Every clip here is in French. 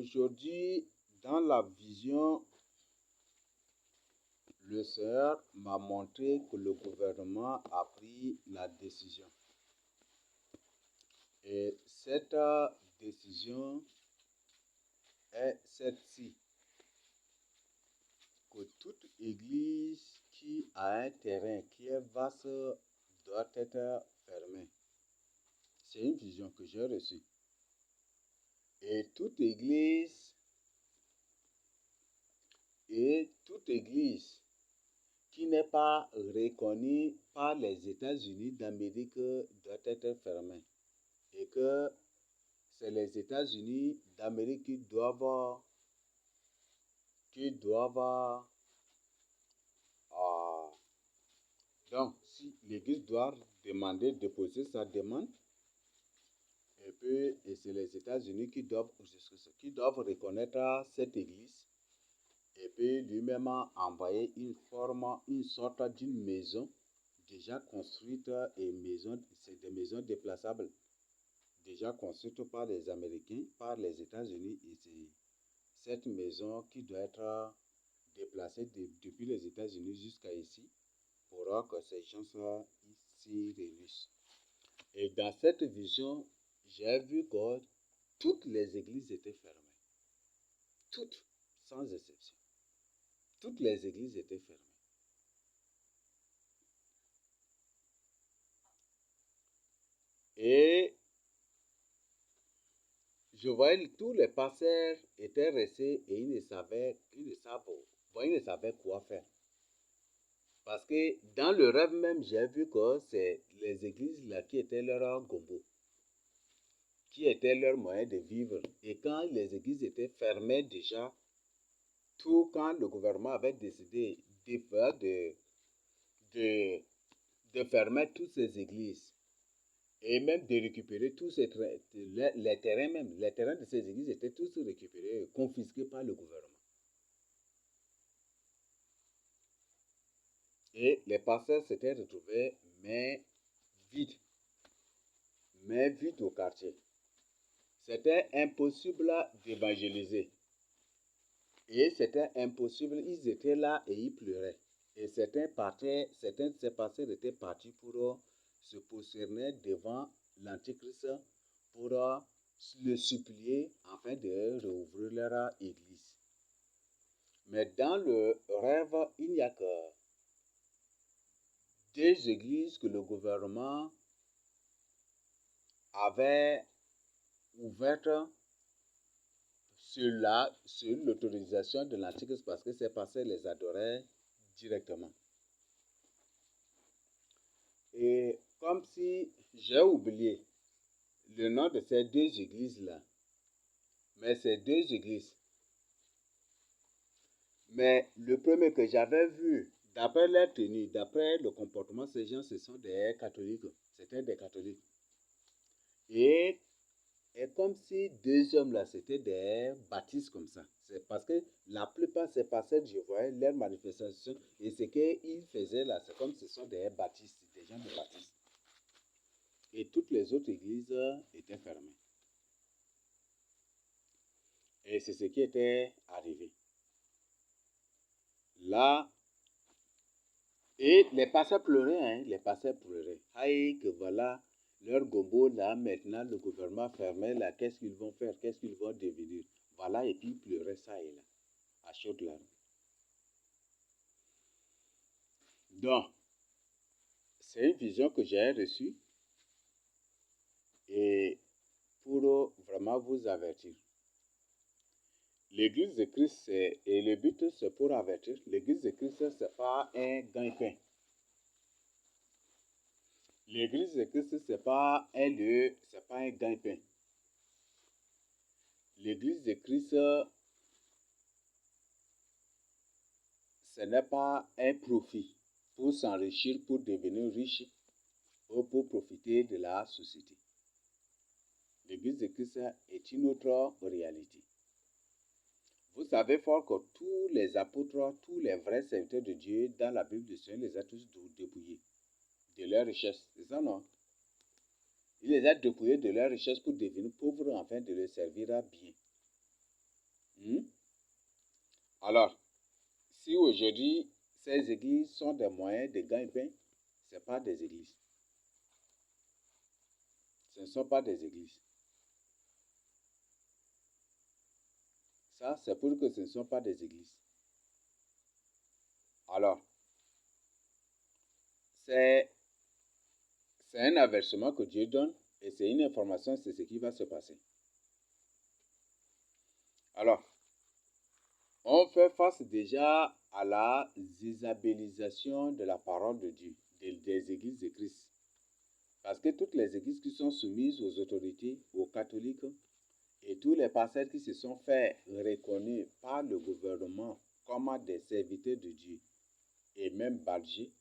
Aujourd'hui, dans la vision, le Seigneur m'a montré que le gouvernement a pris la décision. Et cette décision est celle-ci, que toute église qui a un terrain qui est vaste doit être fermée. C'est une vision que j'ai reçue. Et toute église qui n'est pas reconnue par les États-Unis d'Amérique doit être fermée. Et que c'est les États-Unis d'Amérique qui doivent donc, si l'Église doit déposer sa demande, et c'est les États-Unis qui doivent reconnaître cette Église, et puis lui-même envoyer une sorte d'une maison déjà construite, et c'est des maisons déplaçables, déjà construites par les Américains, par les États-Unis, et c'est cette maison qui doit être déplacée depuis les États-Unis jusqu'à ici, pour que ces gens s'y réunissent. Et dans cette vision, j'ai vu que toutes les églises étaient fermées. Toutes, sans exception. Toutes les églises étaient fermées. Et je voyais tous les pasteurs étaient restés et ils ne savaient quoi faire. Parce que dans le rêve même, j'ai vu que c'est les églises là qui étaient leur gombo, qui étaient leur moyen de vivre. Et quand les églises étaient fermées déjà, quand le gouvernement avait décidé de fermer toutes ces églises et même de récupérer tous les terrains de ces églises étaient tous récupérés, confisqués par le gouvernement. Et les pasteurs s'étaient retrouvés mains vides au quartier. C'était impossible d'évangéliser. Et c'était impossible, ils étaient là et ils pleuraient. Et certains de ces pasteurs étaient partis pour se prosterner devant l'Antichrist, pour le supplier afin de rouvrir leur église. Mais dans le rêve, il n'y a que deux églises que le gouvernement avait ouvertes sur l'autorisation de l'Antichrist, parce que ces pasteurs les adoraient directement. Et comme si j'ai oublié le nom de ces deux églises-là, mais ces deux églises. Mais le premier que j'avais vu, d'après leur tenue, d'après le comportement de ces gens, ce sont des catholiques. C'était des catholiques. Et comme si deux hommes-là, c'était des baptistes comme ça. C'est parce que la plupart de ces pasteurs, je voyais leur manifestation, et ce qu'ils faisaient là, c'est comme si ce sont des baptistes, des gens de baptistes. Et toutes les autres églises étaient fermées. Et c'est ce qui était arrivé. Là, et les pasteurs pleuraient, les pasteurs pleuraient. Aïe, que voilà, leur gombo là, maintenant le gouvernement fermé là, qu'est-ce qu'ils vont faire, qu'est-ce qu'ils vont devenir? Voilà, et puis ils pleuraient ça et là, à chaudes larmes. Donc, c'est une vision que j'ai reçue, et pour vraiment vous avertir. L'Église de Christ, et le but c'est pour avertir, l'Église de Christ, c'est pas un gagne-pain. L'Église de Christ, c'est pas un lieu, c'est pas un gagne-pain. L'Église de Christ, ce n'est pas un profit pour s'enrichir, pour devenir riche ou pour profiter de la société. L'Église de Christ est une autre réalité. Vous savez fort que tous les apôtres, tous les vrais serviteurs de Dieu dans la Bible du Seigneur les a tous dépouillés de leur richesse. C'est ça, non? Il les a dépouillés de leur richesse pour devenir pauvres afin de les servir bien. Hmm? Alors, si aujourd'hui, ces églises sont des moyens de gagne-pain, ce ne sont pas des églises. Ce ne sont pas des églises. Ça, c'est pour que ce ne sont pas des églises. Alors, c'est un avertissement que Dieu donne et c'est une information, c'est ce qui va se passer. Alors, on fait face déjà à la isabellisation de la parole de Dieu, des églises de Christ. Parce que toutes les églises qui sont soumises aux autorités, aux catholiques, et tous les pasteurs qui se sont fait reconnus par le gouvernement comme des serviteurs de Dieu, et même badgés,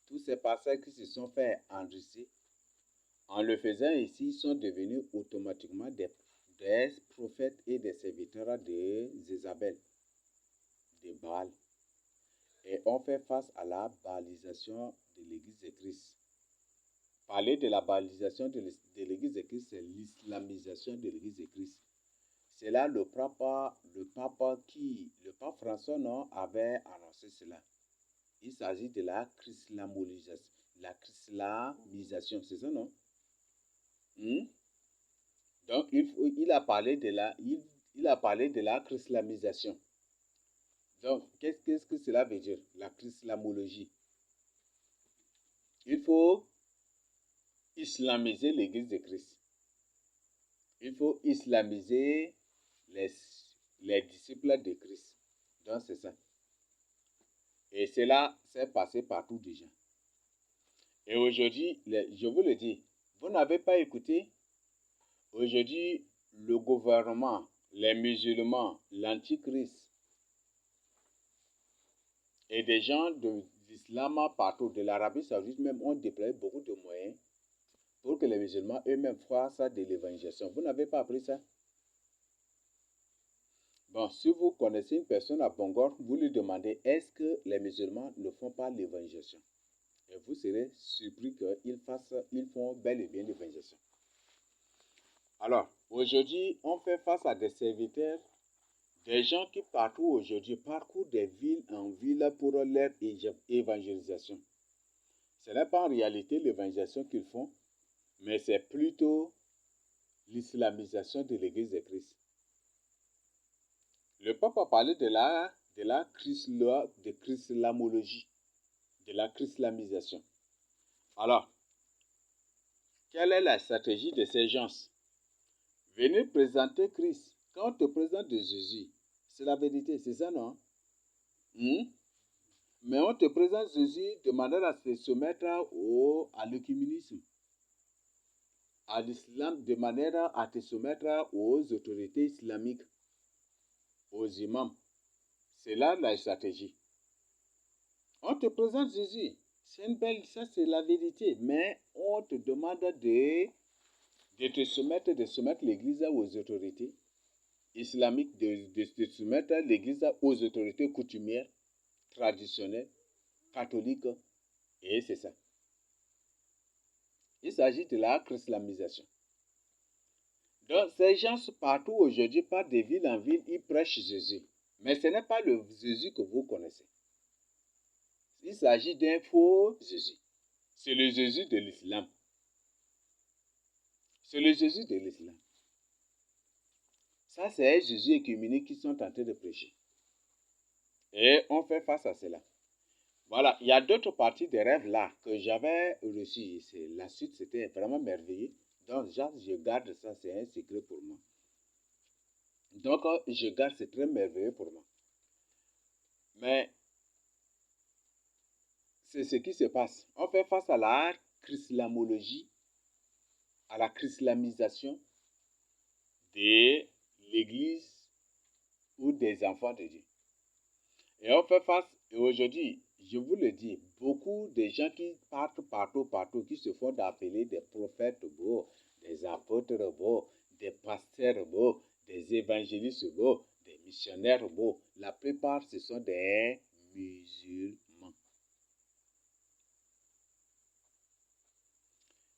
tous ces pasteurs qui se sont fait endosser, en le faisant ici, sont devenus automatiquement des prophètes et des serviteurs de Jézabel, de Baal. Et on fait face à la baalisation de l'Église de Christ. Parler de la baalisation de l'Église de Christ, c'est l'islamisation de l'Église de Christ. C'est là le pape François non, avait annoncé cela. Il s'agit de la chrislamisation, c'est ça non? Donc il a parlé de la chrislamisation. Donc qu'est-ce que cela veut dire, la chrislamologie? Il faut islamiser l'Église de Christ. Il faut islamiser les disciples de Christ. Donc c'est ça. Et cela s'est passé partout déjà. Et aujourd'hui, je vous le dis, vous n'avez pas écouté. Aujourd'hui, le gouvernement, les musulmans, l'antichrist et des gens de l'islam partout, de l'Arabie Saoudite même, ont déployé beaucoup de moyens pour que les musulmans eux-mêmes fassent de l'évangélisation. Vous n'avez pas appris ça? Bon, si vous connaissez une personne à Bangor, vous lui demandez est-ce que les musulmans ne font pas l'évangélisation? Et vous serez surpris qu'ils font bel et bien l'évangélisation. Alors, aujourd'hui, on fait face à des serviteurs, des gens qui partout aujourd'hui parcourent des villes en ville pour leur évangélisation. Ce n'est pas en réalité l'évangélisation qu'ils font, mais c'est plutôt l'islamisation de l'Église de Christ. Le pape a parlé de la chrislamologie, de la chrislamisation. Alors, quelle est la stratégie de ces gens? Venir présenter Christ. Quand on te présente de Jésus, c'est la vérité, c'est ça, non? Mais on te présente Jésus de manière à se soumettre à l'œcuménisme, à l'islam, de manière à te soumettre aux autorités islamiques, aux imams. C'est là la stratégie. On te présente Jésus, ça c'est la vérité, mais on te demande de te soumettre, l'église aux autorités islamiques, de soumettre l'église aux autorités coutumières, traditionnelles, catholiques, et c'est ça. Il s'agit de la chrislamisation. Donc, ces gens partout aujourd'hui, par de ville en ville, ils prêchent Jésus. Mais ce n'est pas le Jésus que vous connaissez. Il s'agit d'un faux Jésus. C'est le Jésus de l'islam. C'est le Jésus de l'islam. Ça, c'est un Jésus écuménique qui sont en train de prêcher. Et on fait face à cela. Voilà, il y a d'autres parties des rêves là que j'avais reçus. La suite, c'était vraiment merveilleux. Donc, je garde ça, c'est un secret pour moi. Donc, je garde, c'est très merveilleux pour moi. Mais, c'est ce qui se passe. On fait face à la chrislamologie, à la chrislamisation de l'Église ou des enfants de Dieu. Et on fait face, et aujourd'hui, je vous le dis, beaucoup de gens qui partent partout, qui se font appeler des prophètes beaux, des apôtres beaux, des pasteurs beaux, des évangélistes beaux, des missionnaires beaux. La plupart, ce sont des musulmans.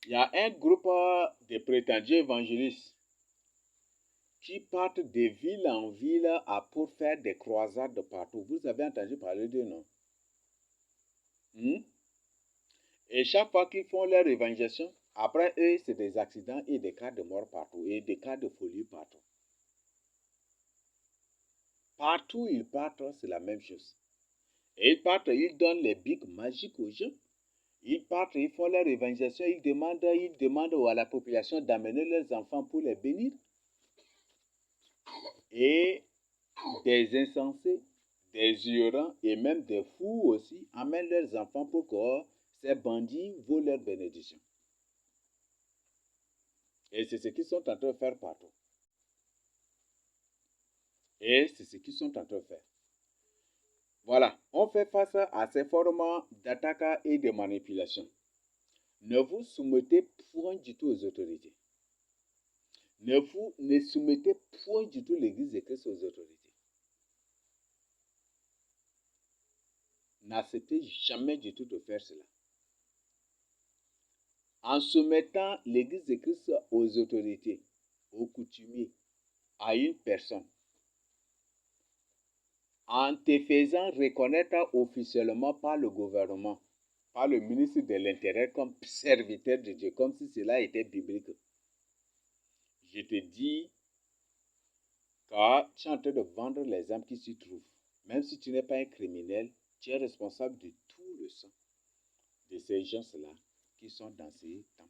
Il y a un groupe de prétendus évangélistes qui partent de ville en ville pour faire des croisades de partout. Vous avez entendu parler d'eux, non? Et chaque fois qu'ils font leur évangélisation, après eux, c'est des accidents et des cas de mort partout, et des cas de folie partout. Partout où ils partent, c'est la même chose. Et ils partent, ils donnent les bics magiques aux gens. Ils partent, ils font leur évangélisation, ils demandent à la population d'amener leurs enfants pour les bénir. Et des insensés, des ignorants et même des fous aussi amènent leurs enfants pour que ces bandits volent leur bénédiction. Et c'est ce qu'ils sont en train de faire partout. Et c'est ce qu'ils sont en train de faire. Voilà, on fait face à ces formes d'attaque et de manipulation. Ne vous soumettez point du tout aux autorités. Ne soumettez point du tout l'Église de Christ aux autorités. N'acceptez jamais du tout de faire cela. En soumettant l'Église de Christ aux autorités, aux coutumiers, à une personne, en te faisant reconnaître officiellement par le gouvernement, par le ministre de l'Intérieur comme serviteur de Dieu, comme si cela était biblique. Je te dis que tu es en train de vendre les âmes qui s'y trouvent. Même si tu n'es pas un criminel, tu es responsable de tout le sang de ces gens-là qui sont dans ces temples.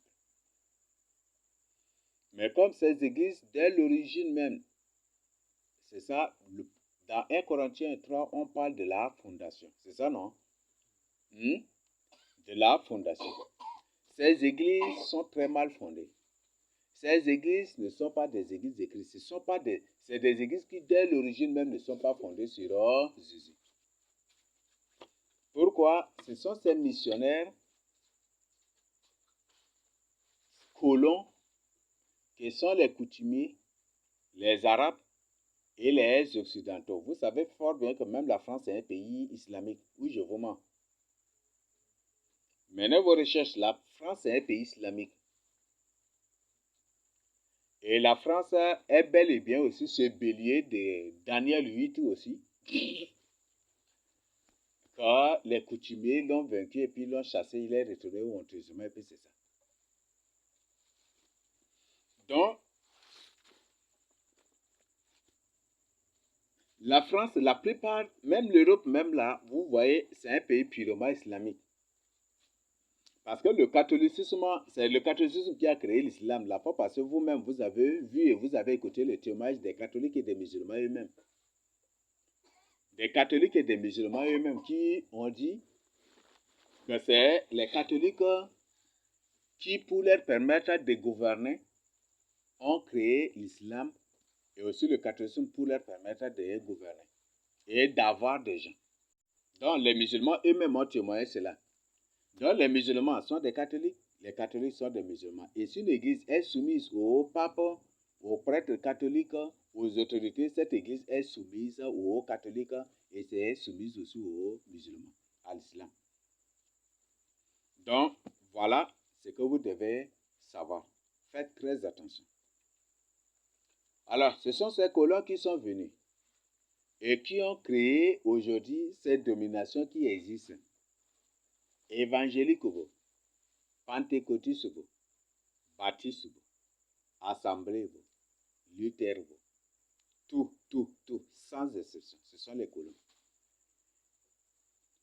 Mais comme ces églises, dès l'origine même, c'est ça, dans 1 Corinthiens 3, on parle de la fondation. C'est ça, non? De la fondation. Ces églises sont très mal fondées. Ces églises ne sont pas des églises de Christ. C'est des églises qui, dès l'origine même, ne sont pas fondées sur Jésus. Pourquoi? Ce sont ces missionnaires colons qui sont les coutumiers, les Arabes et les Occidentaux. Vous savez fort bien que même la France est un pays islamique. Oui, je vous mens. Menez vos recherches. La France est un pays islamique. Et la France est bel et bien aussi ce bélier de Daniel 8 aussi. Quand les coutumiers l'ont vaincu et puis l'ont chassé, il est retourné honteusement et puis c'est ça. Donc, la France, la plupart, même l'Europe, même là, vous voyez, c'est un pays purement islamique. Parce que le catholicisme, c'est le catholicisme qui a créé l'islam. La fois parce que vous-même, vous avez vu et vous avez écouté le témoignage des catholiques et des musulmans eux-mêmes. Des catholiques et des musulmans eux-mêmes qui ont dit que c'est les catholiques qui, pour leur permettre de gouverner, ont créé l'islam et aussi le catholicisme pour leur permettre de gouverner et d'avoir des gens. Donc les musulmans eux-mêmes ont témoigné cela. Donc les musulmans sont des catholiques, les catholiques sont des musulmans. Et si une église est soumise au pape, aux prêtres catholiques, aux autorités, cette église est soumise aux catholiques et c'est soumise aussi aux musulmans, à l'islam. Donc voilà ce que vous devez savoir. Faites très attention. Alors, ce sont ces colons qui sont venus et qui ont créé aujourd'hui cette domination qui existe. Évangélique, pentecôtiste, baptiste, assemblée, Luther, tout, sans exception. Ce sont les colons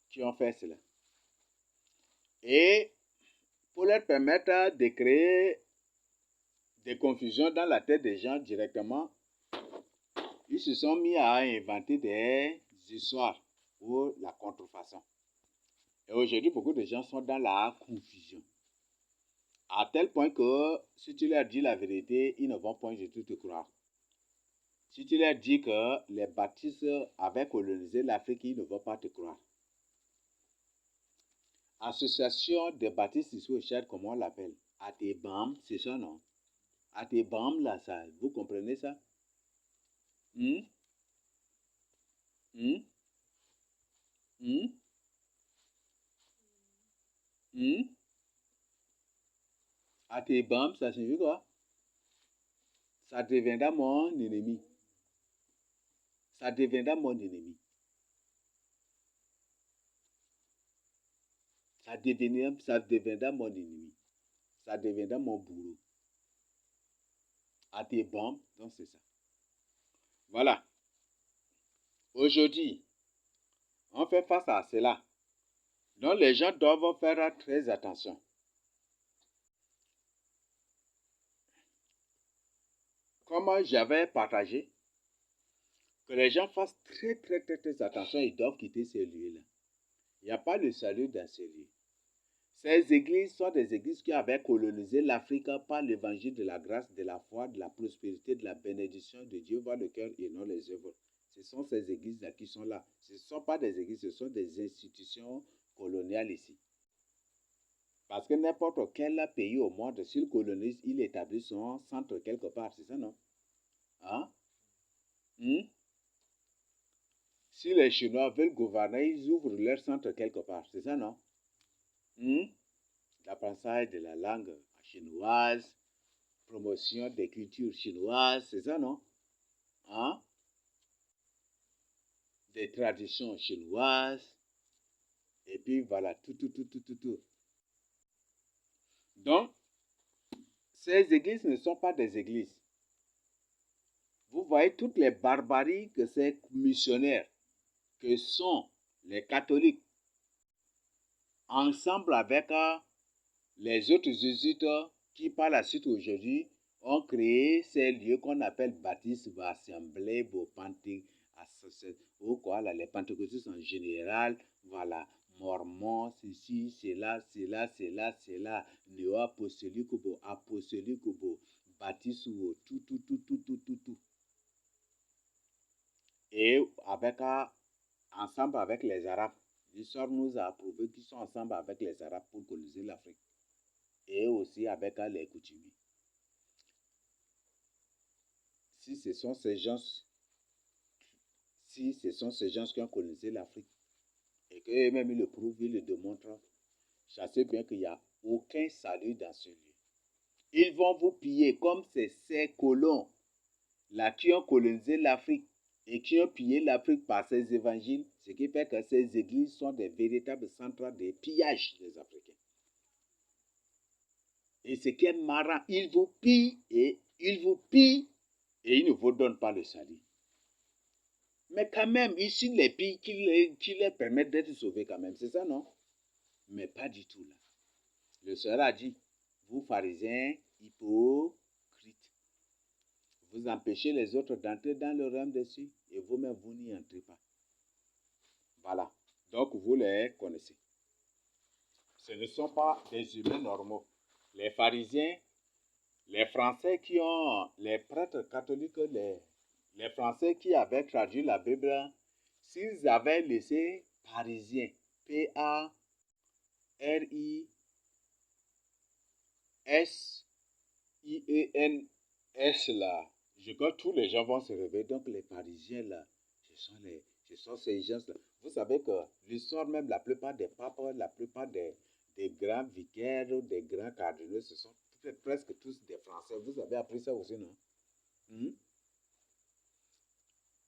qui ont fait cela. Et pour leur permettre de créer des confusions dans la tête des gens directement, ils se sont mis à inventer des histoires ou la contrefaçon. Et aujourd'hui, beaucoup de gens sont dans la confusion. À tel point que si tu leur dis la vérité, ils ne vont point du tout te croire. Si tu leur dis que les baptistes avaient colonisé l'Afrique, ils ne vont pas te croire. Association des baptistes ici au Tchad, comment on l'appelle? Atebam, c'est ça, non? Atebam, là, ça, vous comprenez ça? Atebam, ça signifie quoi? ça deviendra mon ennemi. Ça deviendra mon ennemi. Ça deviendra mon ennemi. Ça deviendra mon bourreau. À tes bombes, donc c'est ça. Voilà. Aujourd'hui, on fait face à cela. Donc les gens doivent faire très attention. Comme j'avais partagé, que les gens fassent très attention, ils doivent quitter ces lieux-là. Il n'y a pas de salut dans ces lieux. Ces églises sont des églises qui avaient colonisé l'Afrique par l'évangile de la grâce, de la foi, de la prospérité, de la bénédiction de Dieu voir le cœur et non les œuvres. Ce sont ces églises-là qui sont là. Ce ne sont pas des églises, ce sont des institutions coloniales ici. Parce que n'importe quel pays au monde, s'il colonise, il établit son centre quelque part. C'est ça, non? Hein? Si les Chinois veulent gouverner, ils ouvrent leur centre quelque part. C'est ça, non? L'apprentissage de la langue chinoise, promotion des cultures chinoises, c'est ça, non? Des traditions chinoises, et puis voilà, tout. Donc, ces églises ne sont pas des églises. Vous voyez toutes les barbaries que ces missionnaires, que sont les catholiques, ensemble avec les autres jésuites qui par la suite aujourd'hui ont créé ces lieux qu'on appelle baptistes, assemblées, ou quoi, là, les pentecôtistes en général, voilà, mormons, ceci, cela, néo-apostolique, apostolique, baptiste, tout. Et avec, ensemble avec les Arabes. L'histoire nous a prouvé qu'ils sont ensemble avec les Arabes pour coloniser l'Afrique. Et aussi avec les coutumiers. Si ce sont ces gens qui ont colonisé l'Afrique, et qu'eux-mêmes ils le prouvent, ils le démontrent, sachez bien qu'il n'y a aucun salut dans ce lieu. Ils vont vous piller comme ces colons là qui ont colonisé l'Afrique et qui ont pillé l'Afrique par ces évangiles, ce qui fait que ces églises sont des véritables centres de pillage des Africains. Et ce qui est marrant, ils vous pillent et ils ne vous donnent pas le salut. Mais quand même, ici, les pillent qui les permettent d'être sauvés quand même, c'est ça, non? Mais pas du tout, là. Le Seigneur a dit, vous pharisiens hypocrites, vous empêchez les autres d'entrer dans le royaume des cieux et vous-même, vous n'y entrez pas. Voilà. Donc, vous les connaissez. Ce ne sont pas des humains normaux. Les pharisiens, les Français qui ont, les prêtres catholiques, les Français qui avaient traduit la Bible, s'ils avaient laissé pharisien, P-A-R-I-S-I-E-N-S là, je crois que tous les gens vont se réveiller. Donc les Parisiens là, ce sont ces gens-là. Vous savez que l'histoire même, la plupart des papes, la plupart des grands vicaires, des grands cardinaux, ce sont presque tous des Français. Vous avez appris ça aussi, non?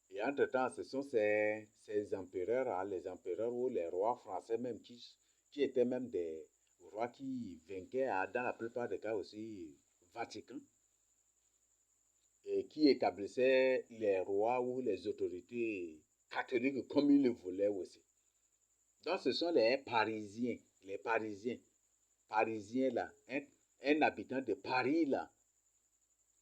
Et entre-temps, ce sont ces empereurs, les empereurs ou les rois français même qui étaient même des rois qui vainquaient dans la plupart des cas aussi Vatican et qui établissaient les rois ou les autorités catholiques comme ils le voulaient aussi. Donc ce sont les Parisiens, Parisiens là, un habitant de Paris là,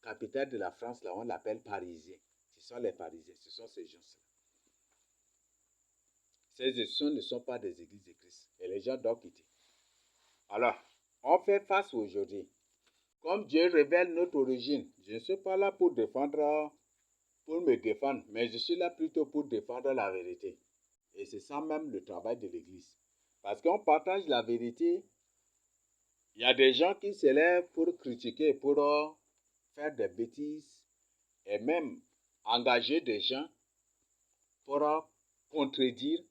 capitale de la France là, on l'appelle Parisien. Ce sont les Parisiens, ce sont ces gens-là. Ces institutions ne sont pas des églises de Christ et les gens doivent quitter. Alors, on fait face aujourd'hui. Comme Dieu révèle notre origine, je ne suis pas là pour me défendre, mais je suis là plutôt pour défendre la vérité. Et c'est ça même le travail de l'église. Parce qu'on partage la vérité, il y a des gens qui se lèvent pour critiquer, pour faire des bêtises, et même engager des gens pour contredire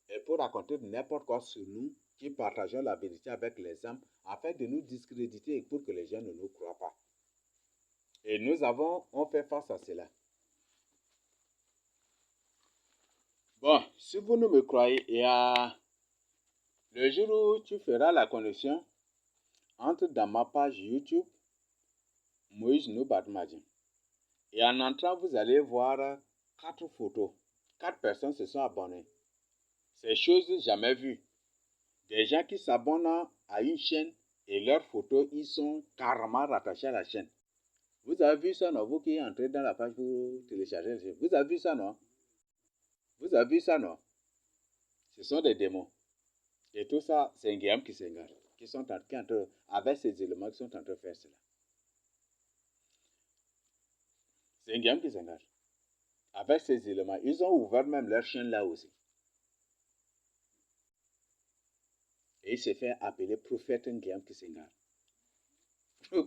et pour raconter n'importe quoi sur nous, qui partageons la vérité avec les hommes, afin de nous discréditer et pour que les gens ne nous croient pas. Et on fait face à cela. Bon, si vous ne me croyez, il y a le jour où tu feras la connexion, entre dans ma page YouTube, Moïse Noubatmadien. Et en entrant, vous allez voir 4 photos. 4 personnes se sont abonnées. C'est chose jamais vues. Des gens qui s'abonnent à une chaîne et leurs photos, ils sont carrément rattachés à la chaîne. Vous avez vu ça, non? Vous qui entrez dans la page pour télécharger. Vous avez vu ça, non? Vous avez vu ça, non? Ce sont des démons. Et tout ça, c'est un game qui s'engage. Avec ces éléments qui sont en train de faire cela. C'est un game qui s'engage. Avec ces éléments, ils ont ouvert même leur chaîne là aussi. Et il se fait appeler prophète Nguyen Kisengar.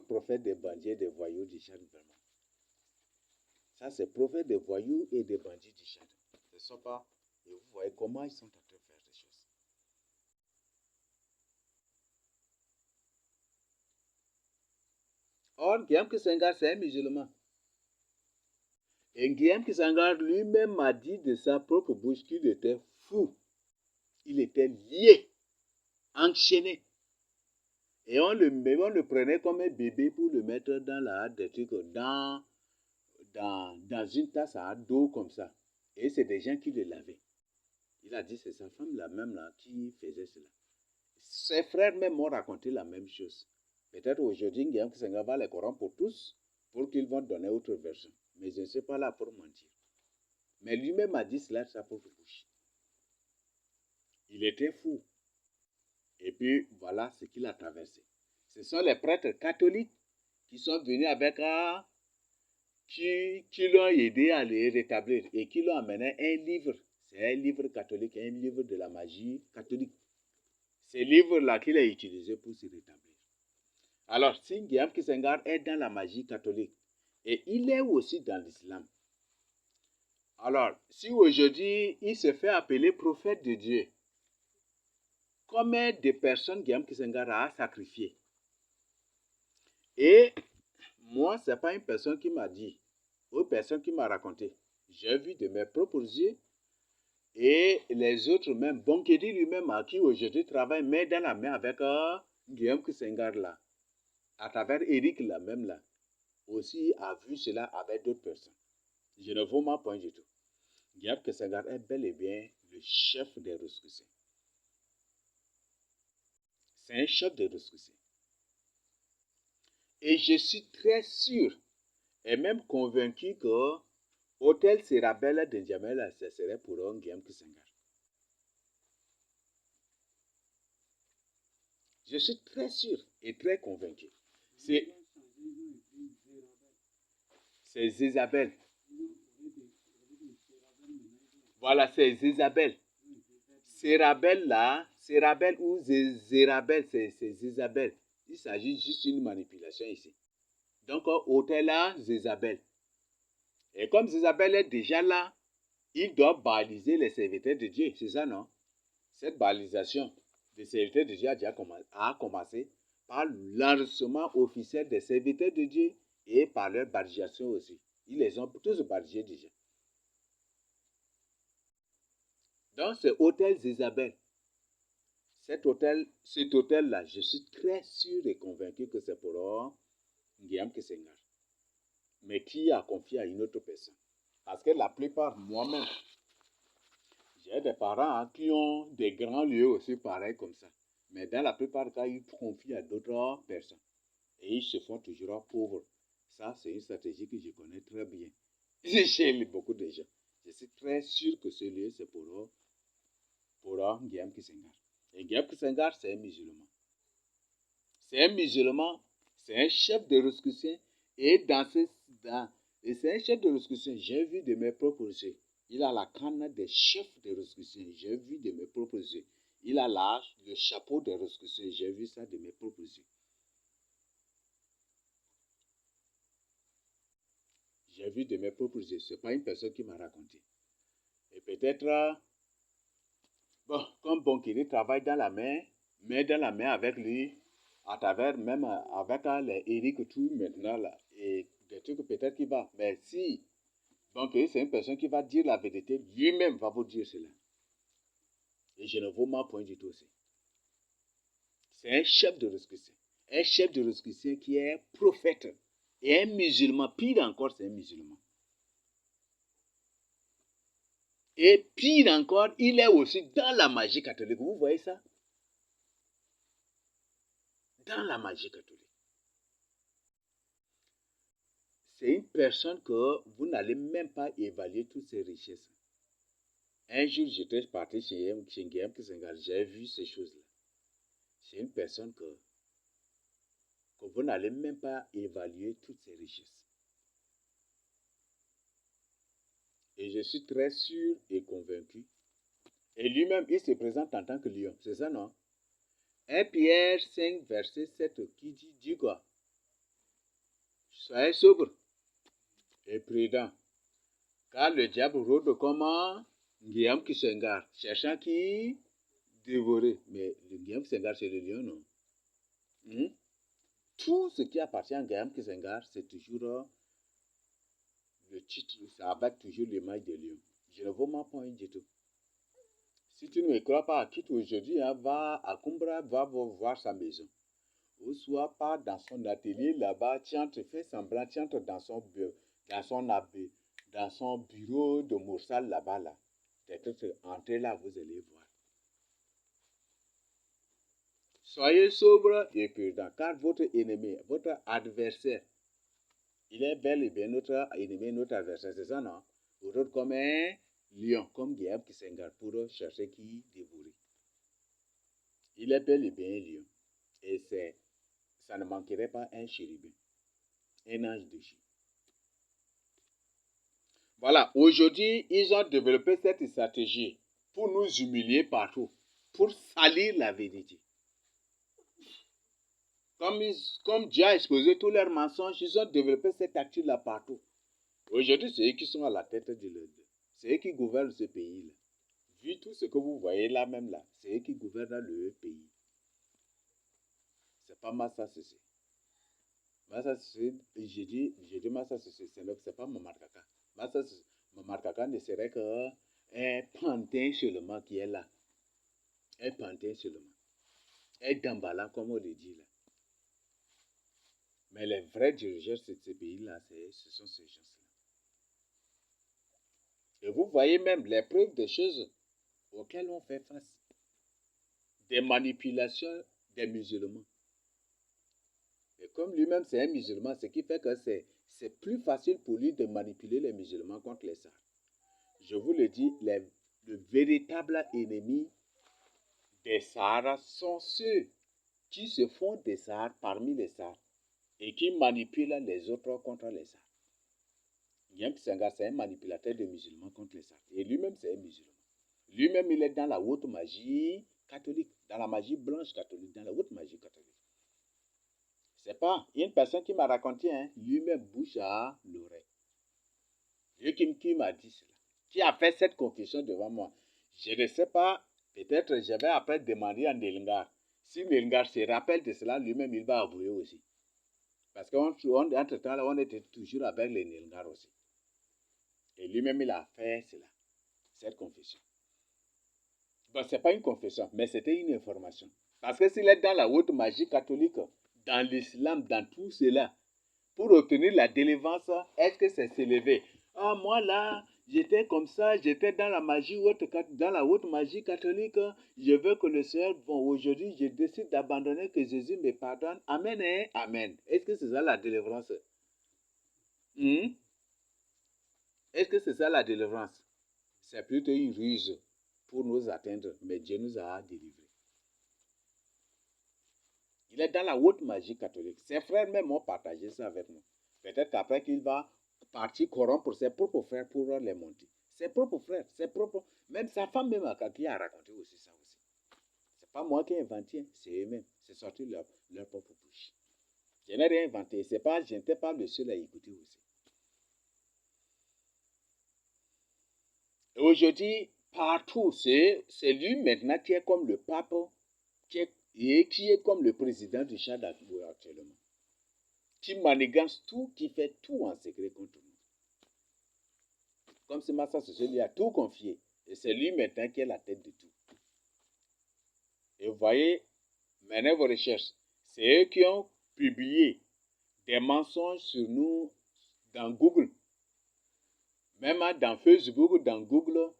Prophète des bandits, des voyous du Tchad, vraiment. Ça, c'est prophète des voyous et des bandits du Tchad. Ce ne sont pas. Et vous voyez comment ils sont en train de faire des choses. Or, Nguyen Kisengar, c'est un musulman. Et Nguyen Kisengar lui-même m'a dit de sa propre bouche qu'il était fou. Il était lié, enchaîné. Et on le prenait comme un bébé pour le mettre dans la des trucs, dans une tasse à d'eau comme ça. Et c'est des gens qui le lavaient. Il a dit c'est sa femme la même là qui faisait cela. Ses frères même m'ont raconté la même chose. Peut-être aujourd'hui, Nguyen Kisengar va les corrompre pour tous, pour qu'ils vont donner autre version. Mais je ne suis pas là pour mentir. Mais lui-même a dit cela de sa propre bouche. Il était fou. Et puis, voilà ce qu'il a traversé. Ce sont les prêtres catholiques qui sont venus avec qui l'ont aidé à les rétablir et qui l'ont amené un livre. C'est un livre catholique, un livre de la magie catholique. Ce livre-là qu'il a utilisé pour se rétablir. Alors, si Nguyen Kisengar est dans la magie catholique et il est aussi dans l'islam, alors, si aujourd'hui il se fait appeler prophète de Dieu, combien de personnes Nguyen Kisengar a sacrifié? Et moi, ce n'est pas une personne qui m'a dit, ou une personne qui m'a raconté. J'ai vu de mes propres yeux et les autres même. Bonkedi lui-même, à qui aujourd'hui travaille main dans la main avec Nguyen Kisengar là, à travers Eric là même là, aussi a vu cela avec d'autres personnes. Je ne vous mens pas du tout. Nguyen Kisengar est bel et bien le chef des rescoussés. C'est un chef des rescoussés. Et je suis très sûr et même convaincu que Hôtel Serabel de N'Djamena, ce serait pour Nguyen Kisengar. Je suis très sûr et très convaincu. C'est Isabelle. Voilà, c'est Isabelle. Serabel là, Serabel ou Zérabel, c'est Isabelle. Il s'agit juste d'une manipulation ici. Donc, hôtel là, Isabelle. Et comme Isabelle est déjà là, il doit baliser les serviteurs de Dieu. C'est ça, non? Cette balisation des serviteurs de Dieu a commencé par l'enregistrement officiel des serviteurs de Dieu et par leur balisation aussi. Ils les ont tous balisés déjà. Donc, c'est hôtel Isabelle. Cet hôtel-là, je suis très sûr et convaincu que c'est pour Nguyen Kisengar. Mais qui a confié à une autre personne? Parce que la plupart, moi-même, j'ai des parents qui ont des grands lieux aussi pareils comme ça. Mais dans la plupart des cas, ils confient à d'autres personnes. Et ils se font toujours pauvres. Ça, c'est une stratégie que je connais très bien. Chez beaucoup de gens. Je suis très sûr que ce lieu, c'est pour Nguyen Kisengar. Et Nguyen Kisengar, c'est un musulman. C'est un musulman, c'est un chef de rescoussien. Et c'est un chef de rescoussien. J'ai vu de mes propres yeux. Il a la canne des chefs de rescoussien. J'ai vu de mes propres yeux. Il a le chapeau de rescoussien. J'ai vu ça de mes propres yeux. J'ai vu de mes propres yeux. Ce n'est pas une personne qui m'a raconté. Et peut-être, bon, comme Bonkiri travaille dans la main dans la main avec lui, à travers même avec les Eric tout maintenant là, et des trucs peut-être qu'il va. Mais si, donc c'est une personne qui va dire la vérité, lui-même va vous dire cela. Et je ne vous mens point du tout aussi. C'est un chef de rescoussé. Un chef de rescoussé qui est prophète. Et un musulman, pire encore, c'est un musulman. Et pire encore, il est aussi dans la magie catholique. Vous voyez ça? Dans la magie catholique. C'est une personne que vous n'allez même pas évaluer toutes ses richesses. Un jour, j'étais parti chez Nguyen Kisengal, j'ai vu ces choses-là. C'est une personne que vous n'allez même pas évaluer toutes ses richesses. Et je suis très sûr et convaincu. Et lui-même, il se présente en tant que lion. C'est ça, non? 1 Pierre 5, verset 7, qui dit quoi? Soyez sobre et prudent, car le diable rôde comme un Nguyen Kisengar, cherchant qui dévorer. Mais le Nguyen Kisengar, c'est le lion, non? Tout ce qui appartient à Nguyen Kisengar, c'est toujours le titre, ça abat toujours l'image de lion. Je ne vous mens pas du tout. Si tu ne me crois pas, quitte aujourd'hui, va à Kumbra, va voir sa maison. Ou soit pas dans son atelier là-bas, fais semblant, tu entres dans son bureau, dans son bureau de Moursal là-bas, là. Peut-être entrez là, vous allez voir. Soyez sobre et prudent, car votre ennemi, votre adversaire, il est bel et bien notre ennemi, notre adversaire, c'est ça, non? Vous êtes comme un lion, comme Guillaume Kisengar, pour chercher qui dévorer. Il est bel et bien un lion. Et ça ne manquerait pas un chérubin, un ange de Dieu. Voilà, aujourd'hui, ils ont développé cette stratégie pour nous humilier partout, pour salir la vérité. Comme Dieu a exposé tous leurs mensonges, ils ont développé cette attitude-là partout. Aujourd'hui, c'est eux qui sont à la tête de l'œuvre. C'est eux qui gouvernent ce pays-là. Vu tout ce que vous voyez là même là, c'est eux qui gouvernent le pays. C'est pas Massa Sissé. Massa Sissé, j'ai dit Massa Sissé, c'est pas Mamar Kaka. Mamar Kaka ne serait qu'un pantin seulement qui est là. Un pantin seulement. Un dambala comme on le dit là. Mais les vrais dirigeants de ce pays-là, ce sont ces gens-là. Et vous voyez même les preuves des choses auxquelles on fait face. Des manipulations des musulmans. Et comme lui-même c'est un musulman, ce qui fait que c'est plus facile pour lui de manipuler les musulmans contre les Sards. Je vous le dis, le véritable ennemi des Sahara sont ceux qui se font des Sards parmi les Sards et qui manipulent les autres contre les Sards. Nguyen Kisengar, c'est un manipulateur de musulmans contre les Sards. Et lui-même, c'est un musulman. Lui-même, il est dans la haute magie catholique, dans la magie blanche catholique, dans la haute magie catholique. C'est pas une personne qui m'a raconté, lui-même bouche à l'oreille. Lui qui m'a dit cela, qui a fait cette confession devant moi. Je ne sais pas, peut-être je vais après demander à Nelingar. Si Nelingar se rappelle de cela, lui-même il va avouer aussi. Parce qu'entre-temps, on était toujours avec les Nelingar aussi. Et lui-même il a fait cela, cette confession. Bon, ce n'est pas une confession, mais c'était une information. Parce que s'il est dans la haute magie catholique, dans l'islam, dans tout cela, pour obtenir la délivrance, est-ce que c'est s'élever? Ah, moi là, j'étais comme ça, j'étais dans la magie dans la haute magie catholique, je veux que le Seigneur, bon, aujourd'hui, je décide d'abandonner, que Jésus me pardonne. Amen, hein? Amen. Est-ce que c'est ça la délivrance? Est-ce que c'est ça la délivrance? C'est plutôt une ruse pour nous atteindre, mais Dieu nous a délivrés. Il est dans la haute magie catholique. Ses frères même ont partagé ça avec nous. Peut-être qu'après qu'il va partir corrompre ses propres frères pour les monter. Ses propres frères, même sa femme même qui a raconté aussi ça aussi. C'est pas moi qui ai inventé, c'est eux-mêmes. C'est sorti leur propre bouche. Je n'ai rien inventé. Je n'étais pas le seul à écouter aussi. Et aujourd'hui, partout, c'est lui maintenant qui est comme le pape, qui est comme le président du Tchad actuellement. qui manigance tout, qui fait tout en secret contre nous. Comme ce Massa Social lui a tout confié. Et c'est lui maintenant qui est la tête de tout. Et vous voyez, menez vos recherches. C'est eux qui ont publié des mensonges sur nous dans Google. Même dans Facebook, dans Google,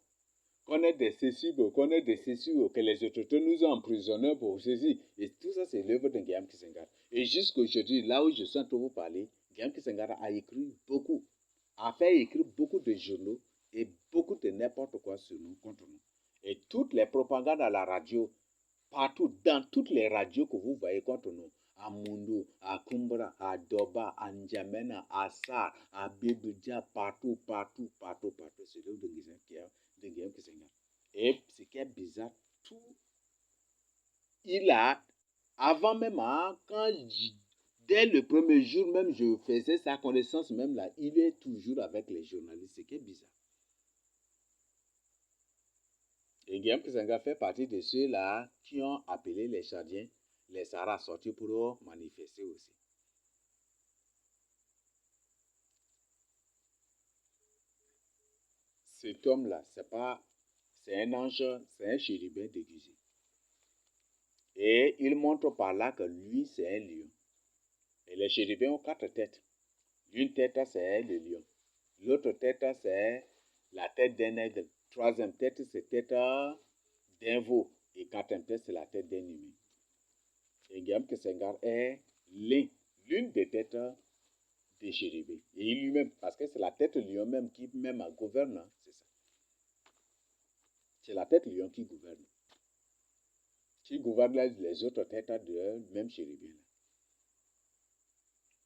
qu'on est des ceci, qu'on est des ceci, que les autorités nous ont emprisonnés pour ceci. Et tout ça, c'est l'œuvre de Guillaume Kisengara. Et jusqu'aujourd'hui, là où je suis en train de vous parler, Guillaume Kisengara a écrit beaucoup, a fait écrire beaucoup de journaux et beaucoup de n'importe quoi sur nous, contre nous. Et toutes les propagandes à la radio, partout, dans toutes les radios que vous voyez contre nous, à Mundu, à Kumbra, à Doba, à N'Djamena, à Sar, à Bébudja, partout, c'est l'œuvre de Guillaume Kisengara. Et ce qui est bizarre, tout, il a, avant même, dès le premier jour même, je faisais sa connaissance même là, il est toujours avec les journalistes, ce qui est bizarre. Et Guillaume Kisengara fait partie de ceux-là qui ont appelé les Tchadiens, les Sahara à sortir pour manifester aussi. Cet homme-là, c'est un ange, c'est un chérubin déguisé. Et il montre par là que lui, c'est un lion. Et les chérubins ont 4 têtes. Une tête, c'est le lion. L'autre tête, c'est la tête d'un aigle. Troisième tête, c'est la tête d'un veau. Et quatrième tête, c'est la tête d'un humain. Et Guillaume Kisengara est l'une des têtes des chérubins. Et lui-même, parce que c'est la tête lion même qui même gouverne, c'est ça. C'est la tête lion qui gouverne. Qui gouverne les autres têtes de même chérubin.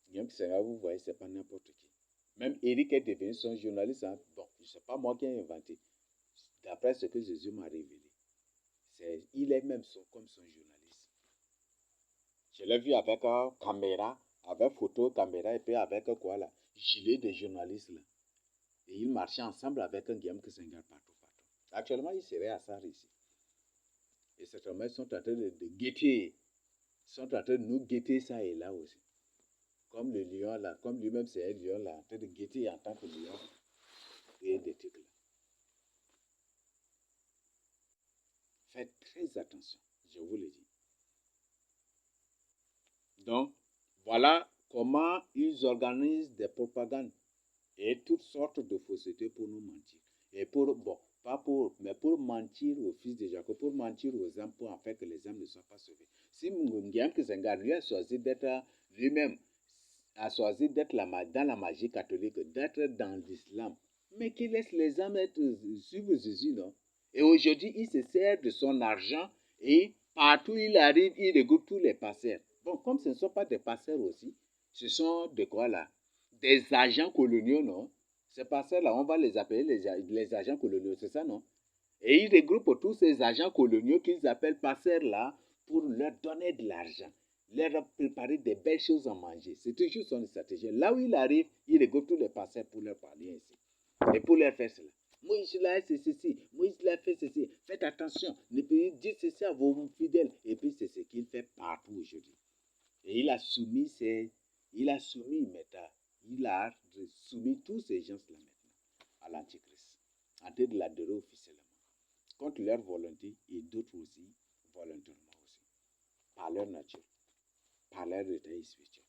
Guillaume Kisengara, vous voyez, c'est pas n'importe qui. Même Eric est devenu son journaliste. Hein. Bon, ce n'est pas moi qui ai inventé. D'après ce que Jésus m'a révélé. Il est même comme son journaliste. Je l'ai vu avec caméra, avec photo, caméra, et puis avec quoi là, gilet de journaliste là. Et ils marchaient ensemble avec un Guillaume Kisengara partout. Actuellement, il serait à Sarr ici. Et certainement, ils sont en train de guetter. Ils sont en train de nous guetter ça et là aussi. Comme le lion là, comme lui-même c'est un lion là, en train de guetter en tant que lion. Et des trucs là. Faites très attention, je vous le dis. Donc, voilà comment ils organisent des propagandes et toutes sortes de faussetés pour nous mentir. Et mais pour mentir aux fils de Jacob, pour mentir aux âmes, pour en faire que les âmes ne soient pas sauvées. Si Guillaume Kisengara lui a choisi d'être lui-même, a choisi d'être dans la magie catholique, d'être dans l'islam, mais qu'il laisse les âmes suivre Jésus, non? Et aujourd'hui, il se sert de son argent et partout où il arrive, il regroupe tous les pasteurs. Bon, comme ce ne sont pas des pasteurs aussi, ce sont de quoi là? Des agents coloniaux, non? Ces pasteurs-là, on va les appeler les agents coloniaux, c'est ça, non? Et ils regroupent tous ces agents coloniaux qu'ils appellent pasteurs-là pour leur donner de l'argent, leur préparer des belles choses à manger. C'est toujours son stratégie. Là où il arrive, il regroupe tous les pasteurs pour leur parler ainsi. Et pour leur faire cela. Moïse l'a fait ceci, Moïse l'a fait ceci. Faites attention, ne pouvez dire ceci à vos fidèles. Et puis c'est ce qu'il fait partout aujourd'hui. Et il a soumis tous ces gens-là maintenant à l'Antichrist, en train de l'adorer officiellement, contre leur volonté et d'autres aussi volontairement aussi, par leur nature, par leur détail spirituel.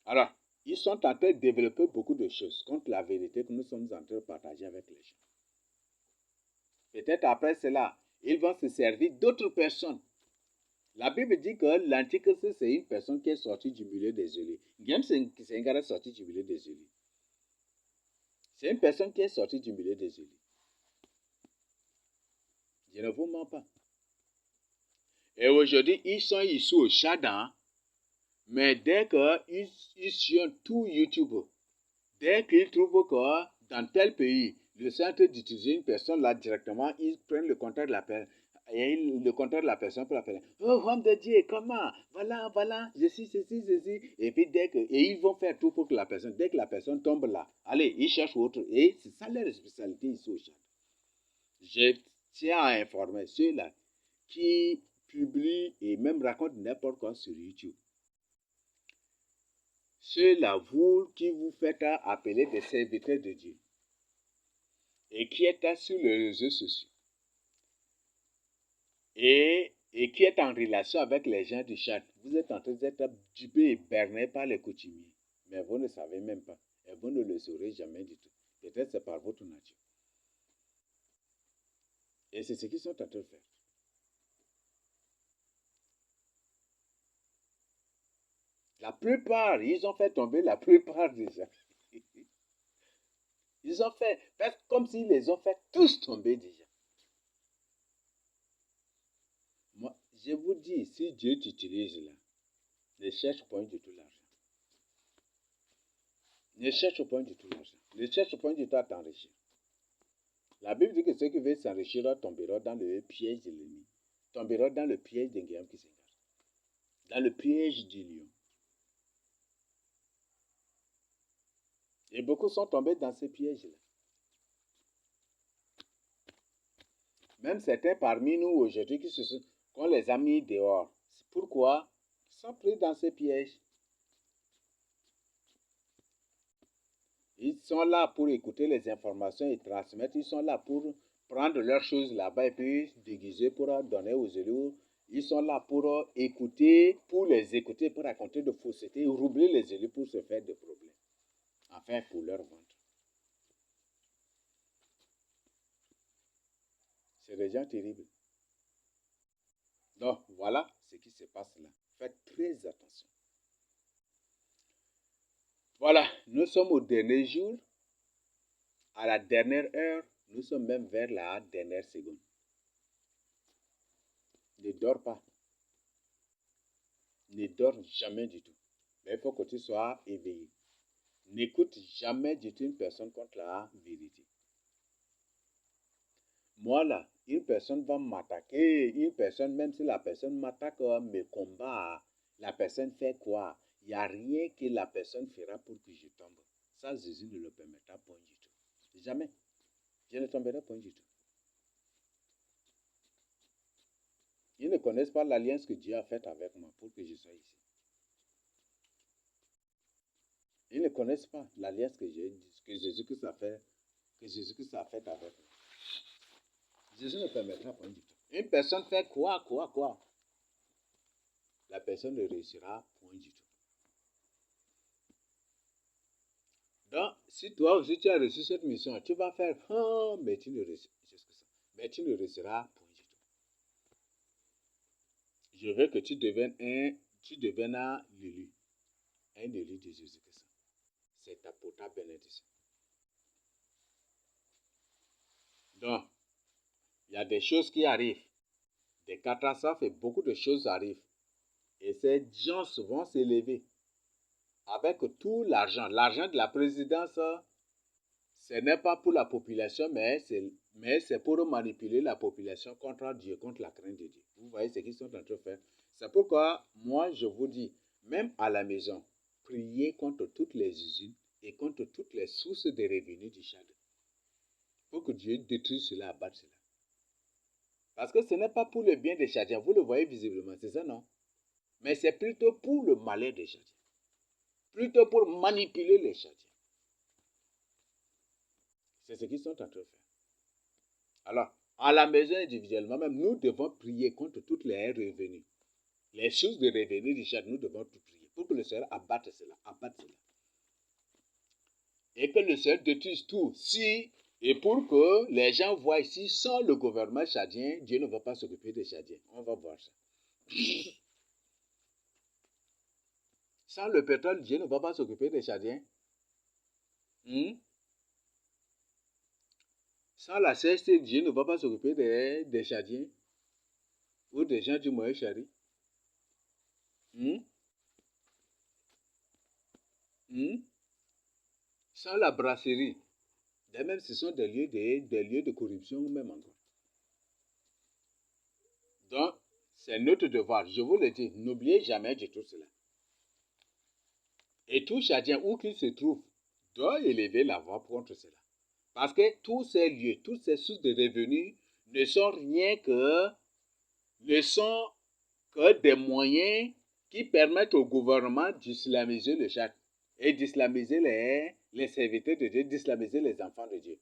Alors, ils sont en train de développer beaucoup de choses contre la vérité que nous sommes en train de partager avec les gens. Peut-être après cela, ils vont se servir d'autres personnes. La Bible dit que l'Antichrist, c'est une personne qui est sortie du milieu des élus. Guillaume Kisengara est sorti du milieu des élus. C'est une personne qui est sortie du milieu des élus. Je ne vous mens pas. Et aujourd'hui, ils sont ici au Tchad, mais dès qu'ils sont tout YouTube, dès qu'ils trouvent que dans tel pays, le centre d'utiliser une personne là directement, ils prennent le contact de la personne. Et le contact de la personne pour l'appeler. Oh, homme de Dieu, comment? Voilà, je suis ceci. Et puis et ils vont faire tout pour que la personne, dès que la personne tombe là, allez, ils cherchent autre. Et c'est ça leur spécialité ici au Tchad. Je tiens à informer ceux-là qui publient et même racontent n'importe quoi sur YouTube. ceux-là, vous qui vous faites appeler des serviteurs de Dieu et qui êtes sur les réseaux sociaux et qui êtes en relation avec les gens du chat, vous êtes en train d'être dupé et berné par les coutumiers, mais vous ne savez même pas et vous ne le saurez jamais du tout. Peut-être c'est par votre nature. Et c'est ce qu'ils sont en train de faire. La plupart, ils ont fait tomber la plupart des gens. Ils ont fait, comme s'ils les ont fait tous tomber déjà. Moi, je vous dis, si Dieu t'utilise là, ne cherche point du tout l'argent. Ne cherche point du tout l'argent. Ne cherche point du tout à t'enrichir. La Bible dit que ceux qui veulent s'enrichir tomberont dans le piège de l'ennemi. Tomberont dans le piège d'un guillaume qui s'égare. Dans le piège du lion. Et beaucoup sont tombés dans ces pièges-là. Même certains parmi nous aujourd'hui qu'on les a mis dehors. Pourquoi? Ils sont pris dans ces pièges. Ils sont là pour écouter les informations et transmettre. Ils sont là pour prendre leurs choses là-bas et puis déguiser pour donner aux élus. Ils sont là pour écouter, pour les écouter, pour raconter de faussetés, roubler les élus pour se faire des problèmes. Enfin, pour leur ventre. C'est des gens terribles. Donc, voilà ce qui se passe là. Faites très attention. Voilà, nous sommes au dernier jour, à la dernière heure, nous sommes même vers la dernière seconde. Ne dors pas. Ne dors jamais du tout. Mais il faut que tu sois éveillé. N'écoute jamais du tout une personne contre la vérité. Moi là, une personne va m'attaquer, une personne, même si la personne m'attaque, me combat, la personne fait quoi? Il n'y a rien que la personne fera pour que je tombe. Ça, Jésus ne le permettra point du tout. Jamais. Je ne tomberai point du tout. Ils ne connaissent pas l'alliance que Dieu a faite avec moi pour que je sois ici. Ils ne connaissent pas l'alliance que Jésus-Christ a faite avec moi. Jésus ne permettra point du tout. Une personne fait quoi? La personne ne réussira point du tout. Donc, si toi aussi tu as reçu cette mission, tu vas faire, mais tu ne réussiras point du tout. Je veux que tu deviennes un élu de Jésus-Christ. C'est pour ta bénédiction. Donc, il y a des choses qui arrivent, des catastrophes et beaucoup de choses arrivent. Et ces gens vont s'élever avec tout l'argent. L'argent de la présidence, ce n'est pas pour la population, mais c'est pour manipuler la population contre Dieu, contre la crainte de Dieu. Vous voyez ce qu'ils sont en train de faire. C'est pourquoi, moi, je vous dis, même à la maison, priez contre toutes les usines et contre toutes les sources de revenus du Tchad. Pour que Dieu détruise cela, abatte cela. Parce que ce n'est pas pour le bien des Tchadiens. Vous le voyez visiblement, c'est ça, non? Mais c'est plutôt pour le malheur des Tchadiens. Plutôt pour manipuler les Tchadiens. C'est ce qu'ils sont en train de faire. Alors, à la maison individuellement, même nous devons prier contre toutes les revenus. Les sources de revenus du Tchad, nous devons tout prier pour que le Seigneur abatte cela. Et que le Seigneur détruise tout. Et pour que les gens voient ici, sans le gouvernement tchadien, Dieu ne va pas s'occuper des Tchadiens. On va voir ça. Sans le pétrole, Dieu ne va pas s'occuper des Tchadiens. Sans la CST, Dieu ne va pas s'occuper des Tchadiens ou des gens du Moyen-Chari. Sans la brasserie, même ce sont des lieux de corruption même encore. Donc, c'est notre devoir, je vous le dis, n'oubliez jamais de tout cela. Et tout Tchadien, où qu'il se trouve, doit élever la voix contre cela. Parce que tous ces lieux, toutes ces sources de revenus ne sont que des moyens qui permettent au gouvernement d'islamiser le Tchad. et d'islamiser les serviteurs de Dieu, d'islamiser les enfants de Dieu.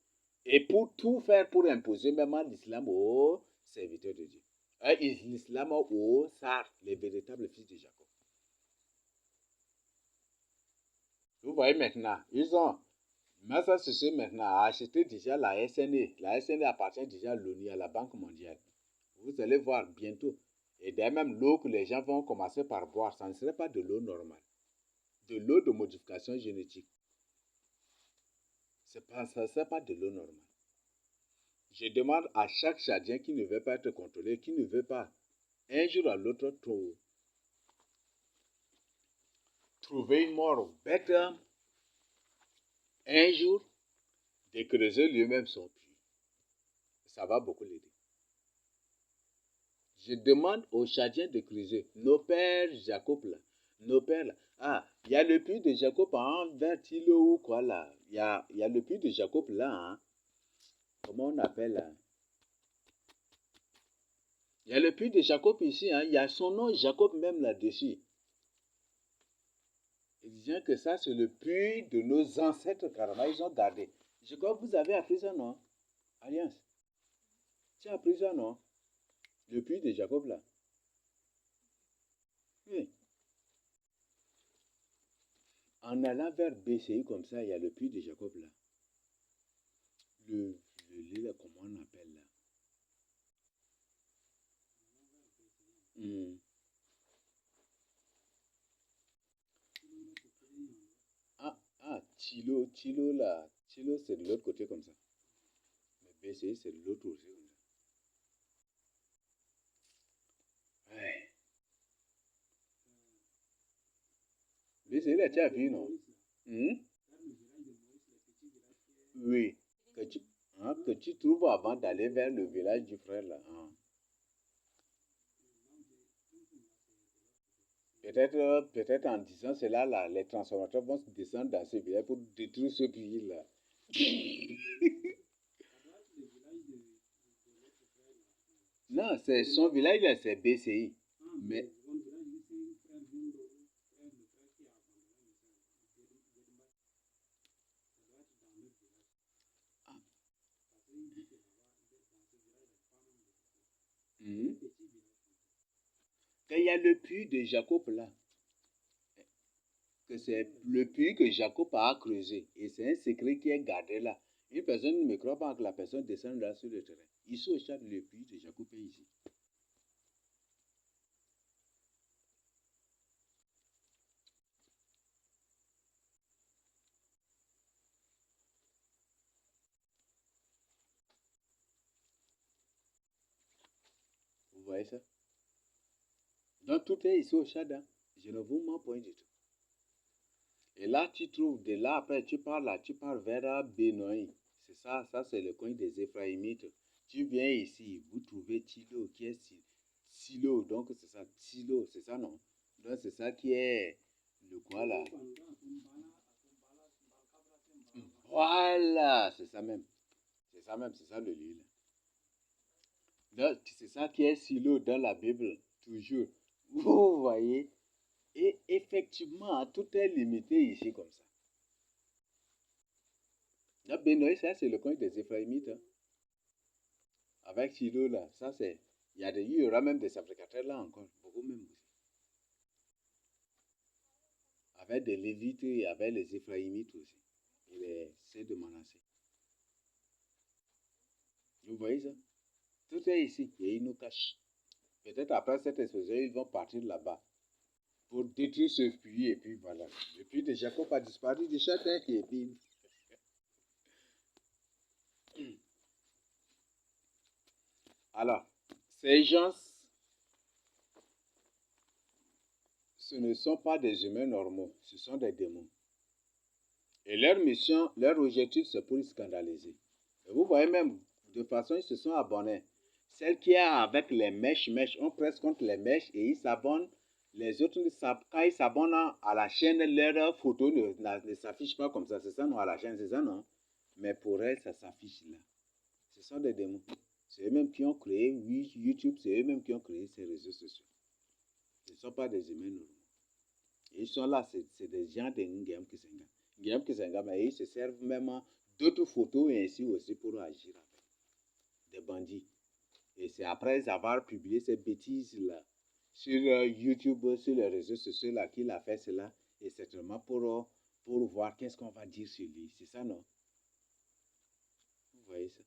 Et pour tout faire pour imposer même l'islam aux serviteurs de Dieu. L'islam aux Sar, les véritables fils de Jacob. Vous voyez maintenant, ils ont, Massachusetts maintenant a acheté déjà la SNE. La SNE appartient déjà à l'ONU, à la Banque mondiale. Vous allez voir bientôt. Et d'ailleurs même l'eau que les gens vont commencer par boire, ça ne serait pas de l'eau normale. De l'eau de modification génétique. Ça ne serait pas de l'eau normale. Je demande à chaque Tchadien qui ne veut pas être contrôlé, qui ne veut pas un jour à l'autre trouver une mort bête, un jour, de creuser lui-même son puits. Ça va beaucoup l'aider. Je demande aux Tchadiens de creuser. Nos pères Jacob là, nos pères là. Ah, il y a le puits de Jacob vers Tilo ou quoi là. Il y a le puits de Jacob là. Hein. Comment on appelle là? Il y a le puits de Jacob ici. Hein. Il y a son nom Jacob même là-dessus. Disant que ça, c'est le puits de nos ancêtres carrément, ils ont gardé. Je crois que vous avez appris ça, non? Alliance. Tu as appris ça, non? Le puits de Jacob, là. Oui. En allant vers BCI comme ça, il y a le puits de Jacob, là. Le lit, là, comment on appelle, là? Tilo, là. Tilo, c'est de l'autre côté, comme ça. Mais BCI, c'est de l'autre côté, comme ça. Ouais. BCI, là, tu as vu, non? Oui. Que tu trouves avant d'aller vers le village du frère, là. Hein. Peut-être en disant cela, là, les transformateurs vont se descendre dans ce village pour détruire ce pays-là. Non, c'est son village, là, c'est BCI. Mais. Il y a le puits de Jacob là. Que c'est le puits que Jacob a creusé. Et c'est un secret qui est gardé là. Une personne ne me croit pas que la personne descende là sur le terrain. Ici au Tchad, le puits de Jacob est ici. Vous voyez ça? Donc tout est ici au Tchad. Hein? Je ne vous mens point du tout. Et là, tu trouves, de là, après, tu pars vers Benoît. C'est ça, c'est le coin des Éphraïmites. Tu viens ici, vous trouvez Tilo, qui est Silo, donc c'est ça, Tilo, c'est ça, non? Donc c'est ça qui est le quoi là? Voilà, c'est ça même. C'est ça même, c'est ça le lieu là. Donc c'est ça qui est Silo dans la Bible, toujours. Vous voyez? Et effectivement, tout est limité ici comme ça. Là, Benoît, ça c'est le coin des Éphraïmites. Hein. Avec Silo là, ça c'est. Il y aura même des fabricateurs là encore, beaucoup même aussi. Avec des Lévites et avec les Éphraïmites aussi. Et les C de Manassé. Vous voyez ça? Tout est ici et ils nous cachent. Peut-être après cette exposition, ils vont partir là-bas pour détruire ce puits et puis voilà. Le puits de Jacob a disparu de chacun et puis. Alors, ces gens, ce ne sont pas des humains normaux, ce sont des démons. Et leur mission, leur objectif, c'est pour scandaliser. Et vous voyez même, de façon, ils se sont abonnés. Celle qui est avec les mèches, on presse contre les mèches et ils s'abonnent. Les autres, quand ils s'abonnent à la chaîne, leur photo ne s'affiche pas comme ça. C'est ça, non, à la chaîne, c'est ça, non? Mais pour elles, ça s'affiche là. Ce sont des démons. C'est eux-mêmes qui ont créé, oui, YouTube, c'est eux-mêmes qui ont créé ces réseaux sociaux. Ce ne sont pas des humains normaux. Et ils sont là, c'est des gens de Nguyen Kisenga. Nguyen Kisenga, mais ils se servent même d'autres photos et ainsi aussi pour agir avec des bandits. Et c'est après avoir publié ces bêtises-là sur YouTube, sur les réseaux sociaux là, qu'il a fait cela. Et c'est vraiment pour voir qu'est-ce qu'on va dire sur lui. C'est ça, non? Vous voyez ça?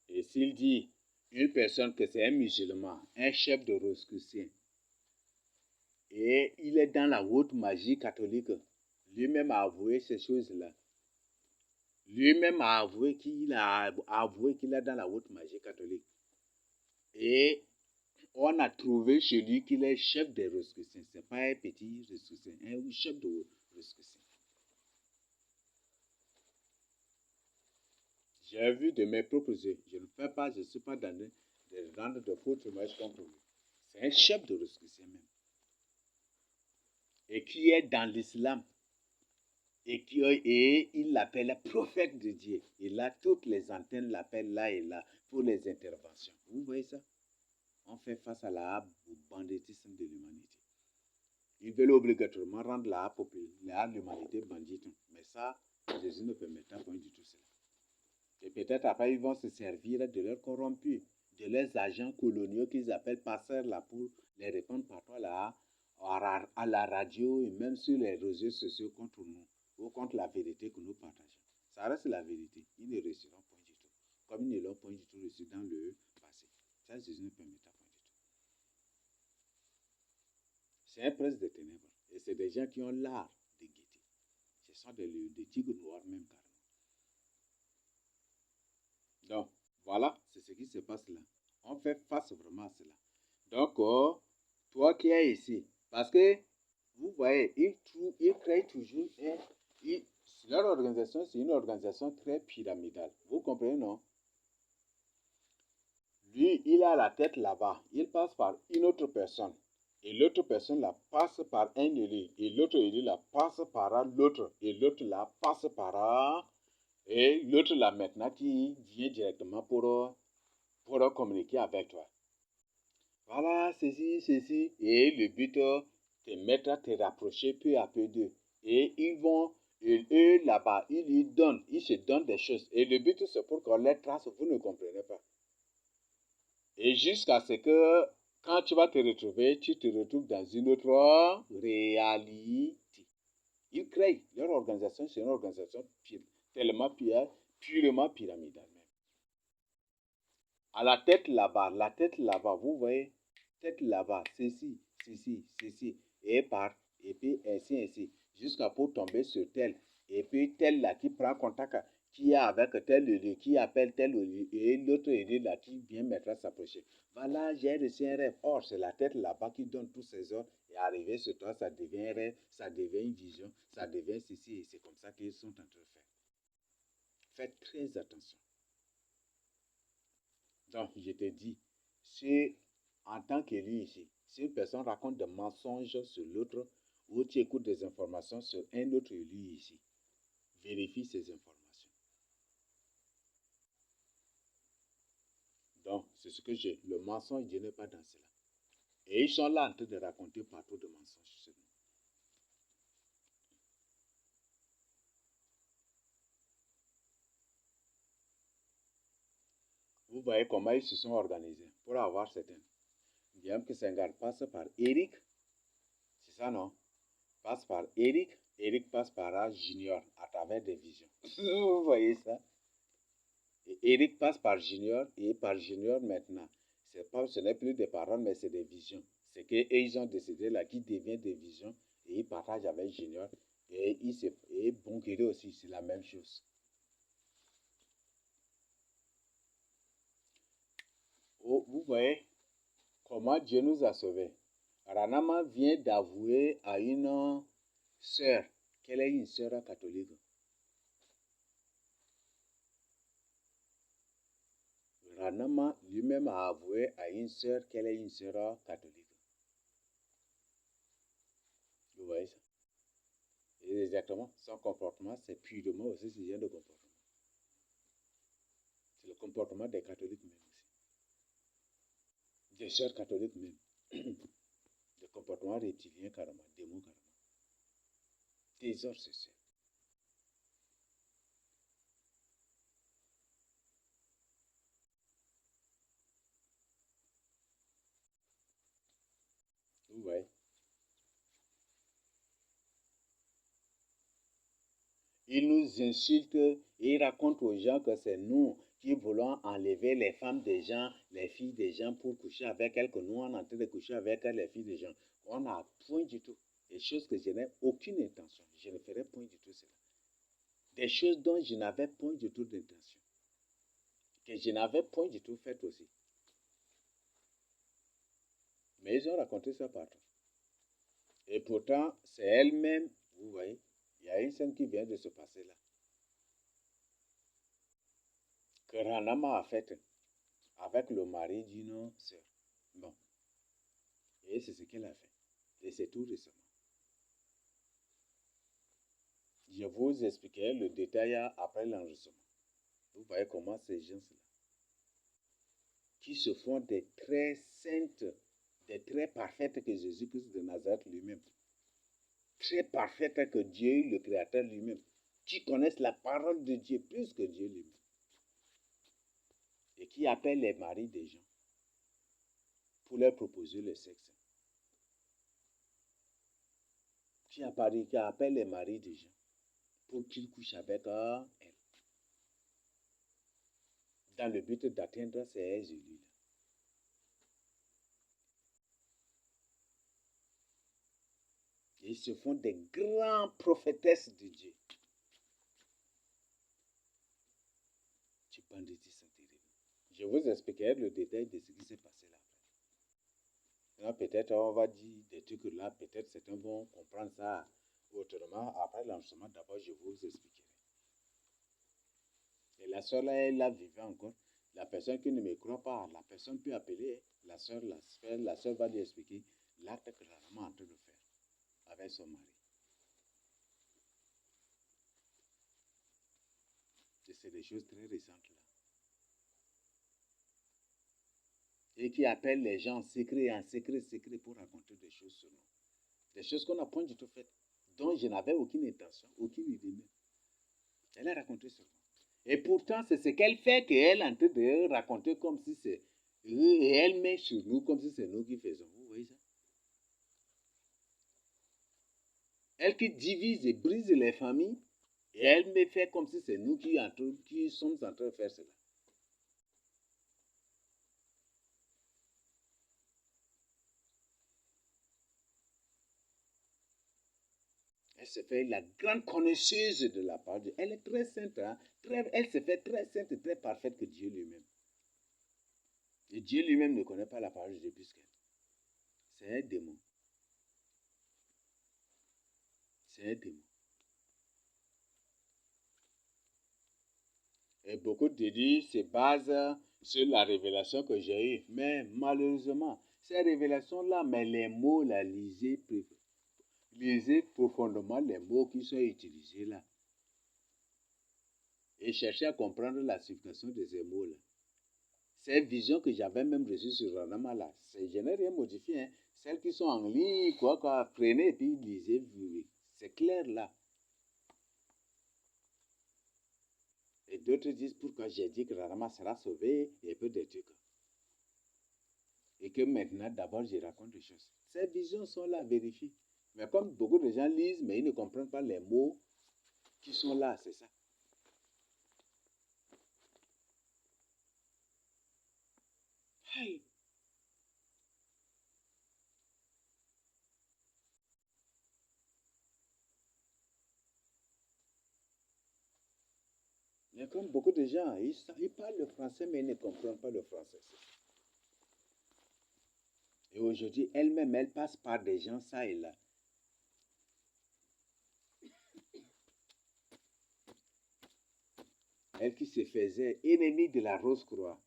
Et s'il dit une personne que c'est un musulman, un chef de rosicrucien, et il est dans la haute magie catholique, lui-même a avoué ces choses-là. Lui-même a avoué qu'il est dans la haute magie catholique. Et on a trouvé chez lui qu'il est chef des rosicruciens. Ce n'est pas un petit rosicrucien, un chef de rosicrucien. J'ai vu de mes propres yeux. Je ne fais pas, je ne suis pas dans de rendre de faux témoignages contre lui. C'est un chef de rosicrucien même. Et qui est dans l'islam. Et il l'appelle prophète de Dieu. Et là, toutes les antennes l'appellent là et là pour les interventions. Vous voyez ça? On fait face à au banditisme de l'humanité. Ils veulent obligatoirement rendre l'humanité bandite. Mais ça, Jésus ne permettra pas du tout cela. Et peut-être après, ils vont se servir de leurs corrompus, de leurs agents coloniaux qu'ils appellent passeurs là pour les répandre partout là, à la radio et même sur les réseaux sociaux contre nous ou contre la vérité que nous partageons. Ça reste la vérité. Ils ne réussiront point du tout. Comme ils ne l'ont point du tout reçu dans le passé. Ça, Jésus ne permettra point du tout. C'est un prince des ténèbres. Et c'est des gens qui ont l'art de guetter. Ce sont des tigres noirs même carrément. Donc, voilà, c'est ce qui se passe là. On fait face vraiment à cela. Donc, toi qui es ici, parce que, vous voyez, ils créent toujours leur organisation, c'est une organisation très pyramidale. Vous comprenez, non? Lui, il a la tête là-bas. Il passe par une autre personne. Et l'autre personne la passe par un élu. Et l'autre élu la passe par l'autre. Et l'autre la passe par... Et l'autre là maintenant qui vient directement pour communiquer avec toi. Voilà, ceci. Et le but, te mettre à te rapprocher peu à peu d'eux. Et eux là-bas, ils se donnent des choses. Et le but, c'est pour qu'on les trace, vous ne comprenez pas. Et jusqu'à ce que, quand tu vas te retrouver, tu te retrouves dans une autre réalité. Ils créent leur organisation, c'est une organisation tellement purement pyramidale même. À la tête là-bas, vous voyez, tête là-bas, ceci, et puis ainsi, jusqu'à pour tomber sur tel, et puis tel là qui prend contact, qui est avec tel lieu, qui appelle tel lieu, et l'autre lieu là qui vient mettre à s'approcher. Voilà, j'ai reçu un rêve. Or, c'est la tête là-bas qui donne tous ces ordres, et arrivé sur toi, ça devient un rêve, ça devient une vision, ça devient ceci, et c'est comme ça qu'ils sont en train de faire. Faites très attention. Donc, je te dis, si en tant qu'élu ici, si une personne raconte des mensonges sur l'autre, ou tu écoutes des informations sur un autre élu ici, vérifie ces informations. Donc, c'est ce que j'ai. Le mensonge, Dieu n'est pas dans cela. Et ils sont là en train de raconter partout de mensonges sur nous. Vous voyez comment ils se sont organisés pour avoir certains. Bien que Senghar passe par Eric, c'est ça non? Passe par Eric, Eric passe par Junior à travers des visions. Vous voyez ça? Et Eric passe par Junior et par Junior maintenant. Ce n'est plus des paroles, mais c'est des visions. C'est qu'ils ont décidé là qui devient des visions et ils partagent avec Junior. Et Bonkere aussi, c'est la même chose. Oh, vous voyez comment Dieu nous a sauvés. Ranama vient d'avouer à une sœur qu'elle est une sœur catholique. Ranama lui-même a avoué à une sœur qu'elle est une sœur catholique. Vous voyez ça? Et exactement, son comportement, c'est purement aussi ce genre de comportement. C'est le comportement des catholiques même aussi. Des sœurs catholiques même. Le C'est comportement reptilien carrément, démon carrément. Désordre sexuel. Vous voyez. Il nous insulte et il raconte aux gens que c'est nous qui voulons enlever les femmes des gens, les filles des gens pour coucher avec elles, que nous on est en train de coucher avec elles, les filles des gens. On n'a point du tout. Des choses que je n'ai aucune intention. Je ne ferai point du tout cela. Des choses dont je n'avais point du tout d'intention. Que je n'avais point du tout fait aussi. Mais ils ont raconté ça partout. Et pourtant, c'est elle-même, vous voyez, il y a une scène qui vient de se passer là. Que Ranama a faite avec le mari d'une sœur. Bon. Et c'est ce qu'elle a fait. Et c'est tout récemment. Je vous expliquerai le détail après l'enregistrement. Vous voyez comment ces gens-là, qui se font des très saintes, des très parfaites que Jésus-Christ de Nazareth lui-même, très parfaites que Dieu, le Créateur lui-même, qui connaissent la parole de Dieu plus que Dieu lui-même, et qui appellent les maris des gens pour leur proposer le sexe. Qui appelle les maris des gens pour qu'ils couchent avec elle, dans le but d'atteindre ces élus-là. Ils se font des grands prophétesses de Dieu. Du banditisme terrible. Je vous expliquerai le détail de ce qui s'est passé là. Là, peut-être on va dire des trucs là, peut-être certains vont comprendre ça autrement. Après l'enregistrement, d'abord je vous expliquerai. Et la soeur là, elle a vécu encore. La personne qui ne me croit pas, la personne peut appeler la soeur va lui expliquer l'acte que la maman est en train de faire avec son mari. Et c'est des choses très récentes là. Et qui appelle les gens en secret pour raconter des choses sur nous. Des choses qu'on n'a point du tout faites, dont je n'avais aucune intention, aucune idée même. Elle a raconté sur moi. Et pourtant, c'est ce qu'elle fait qu'elle est en train de raconter comme si c'est... Et elle met sur nous comme si c'est nous qui faisons. Vous voyez ça? Elle qui divise et brise les familles, et elle me fait comme si c'est nous qui sommes en train de faire cela. Elle se fait la grande connaisseuse de la parole de Dieu. Elle est très sainte, hein? Elle se fait très sainte et très parfaite que Dieu lui-même. Et Dieu lui-même ne connaît pas la parole de Dieu plus qu'elle. C'est un démon. C'est un démon. Et beaucoup de dire se basent sur la révélation que j'ai eue. Mais malheureusement, ces révélations-là, mais les mots, là, lisez profondément les mots qui sont utilisés là. Et cherchez à comprendre la signification de ces mots-là. Ces visions que j'avais même reçues sur Ranama là, je n'ai rien modifié. Hein. Celles qui sont en ligne, prenez et puis lisez. C'est clair là. Et d'autres disent pourquoi j'ai dit que Ranama sera sauvé et peu de trucs. Et que maintenant, d'abord, je raconte des choses. Ces visions sont là, vérifiées. Mais comme beaucoup de gens lisent, mais ils ne comprennent pas les mots qui sont là, c'est ça. Hey. Mais comme beaucoup de gens, ils parlent le français, mais ils ne comprennent pas le français. Et aujourd'hui, elle-même, elle passe par des gens, ça et là. Elle qui se faisait ennemie de la Rose-Croix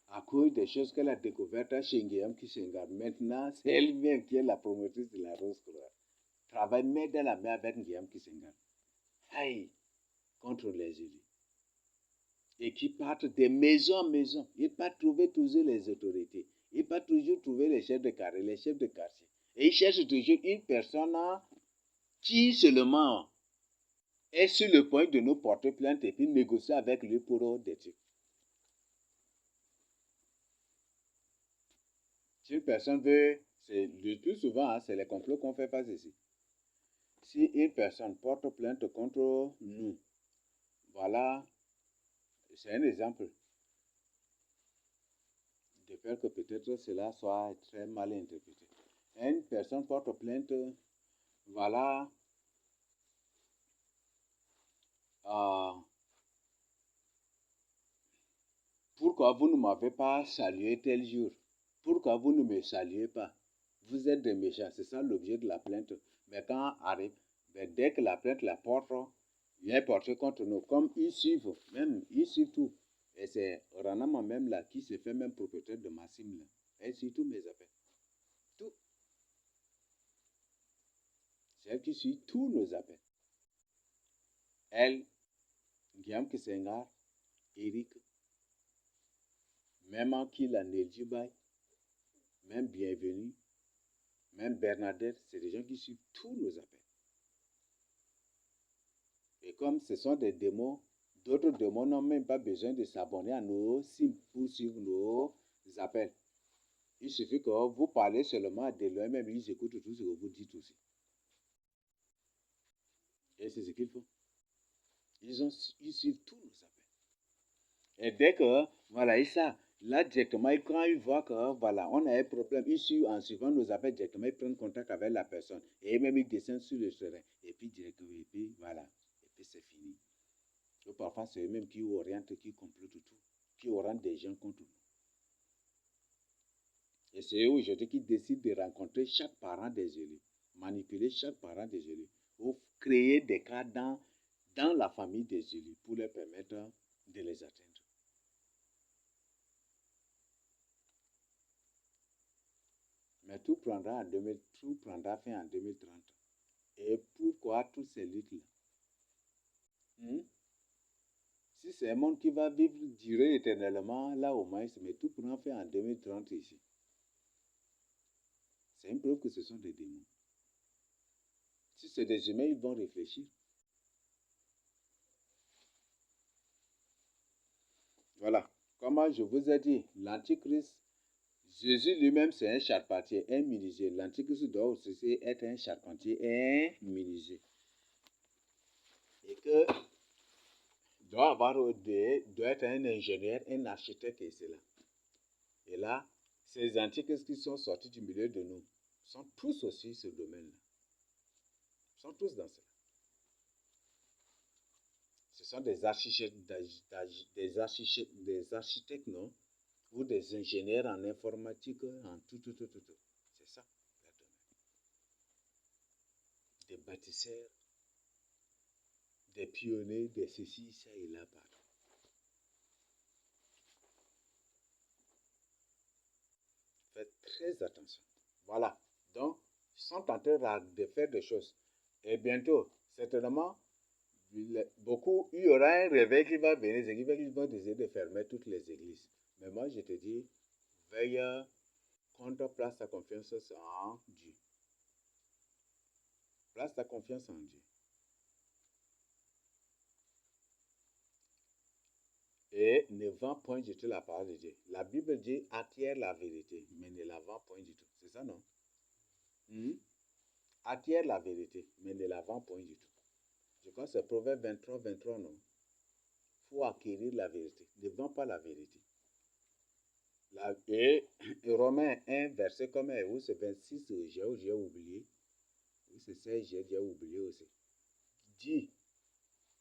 à cause des choses qu'elle a découvertes chez Nguyen Kisengar. Maintenant, c'est elle-même qui est la promotrice de la Rose-Croix. Travaille main dans la main avec Nguyen Kisengar. Aïe, contre les élus. Et qui partent de maison en maison. Ils partent trouver toujours les autorités. Ils partent toujours trouver les chefs de quartier, Et ils cherchent toujours une personne qui seulement est sur le point de nous porter plainte et puis négocier avec lui pour des trucs. Si une personne veut, c'est le plus souvent, c'est les complots qu'on fait face ici. Si une personne porte plainte contre nous, voilà, c'est un exemple. De peur que peut-être cela soit très mal interprété. Une personne porte plainte, voilà, pourquoi vous ne m'avez pas salué tel jour? Pourquoi vous ne me saluez pas? Vous êtes des méchants, c'est ça l'objet de la plainte. Mais quand arrive, dès que la plainte la porte, vient porter contre nous, comme ils suivent, même ils suivent tout. Et c'est Ranama même là qui se fait même propriétaire de ma SIM là. Elle suit tous mes appels. Tout. C'est elle qui suit tous nos appels. Elle, Guillaume Kissengar, Eric, même Akila Neljibay, même Bienvenue, même Bernadette, c'est des gens qui suivent tous nos appels. Et comme ce sont des démons, d'autres démons n'ont même pas besoin de s'abonner à nos sims pour suivre nos appels. Il suffit que vous parlez seulement de l'eux-mêmes, ils écoutent tout ce que vous dites aussi. Et c'est ce qu'ils font. Ils suivent tous nos appels. Et dès que, voilà, ils savent, là directement, quand ils voient que, voilà, on a un problème, ils suivent en suivant nos appels directement, ils prennent contact avec la personne. Et même ils descendent sur le terrain. Et puis directement, et puis voilà. Et puis c'est fini. Ou parfois, c'est eux-mêmes qui orientent, qui complotent tout, qui orientent des gens contre nous. Et c'est eux aujourd'hui qui décident de rencontrer chaque parent des élus, manipuler chaque parent des élus, ou créer des cas dans la famille des élus pour leur permettre de les atteindre. Mais tout prendra fin en 2030. Et pourquoi toutes ces luttes-là? Si c'est un monde qui va vivre, durer éternellement, là au moins, mais tout prend fin en 2030 ici. C'est une preuve que ce sont des démons. Si c'est des humains, ils vont réfléchir. Voilà. Comme je vous ai dit, l'Antichrist, Jésus lui-même, c'est un charpentier, un menuisier. L'Antichrist doit aussi être un charpentier, un menuisier. Et que doit être un ingénieur, un architecte et cela. Et là, ces antichrists qui sont sortis du milieu de nous sont tous aussi ce domaine-là. Ils sont tous dans ça. Ce sont des architectes, non? Ou des ingénieurs en informatique, en tout. C'est ça, le domaine. Des bâtisseurs, des pionniers, des ceci, ça et là, partout. Faites très attention. Voilà. Donc, ils sont en train de faire des choses. Et bientôt, certainement, il y aura un réveil qui va venir, c'est qui vont décider de fermer toutes les églises. Mais moi, je te dis, veille contre, place ta confiance en Dieu. Place ta confiance en Dieu. Et ne vends point du tout la parole de Dieu. La Bible dit, acquiert la vérité, mais ne la vends point du tout. C'est ça, non? Acquiert la vérité, mais ne la vends point du tout. Je crois que c'est Proverbe 23, non? Il faut acquérir la vérité. Ne vends pas la vérité. Et Romains 1, verset comme où c'est 26, j'ai oublié. Oui, c'est ça, j'ai déjà oublié aussi. Dit,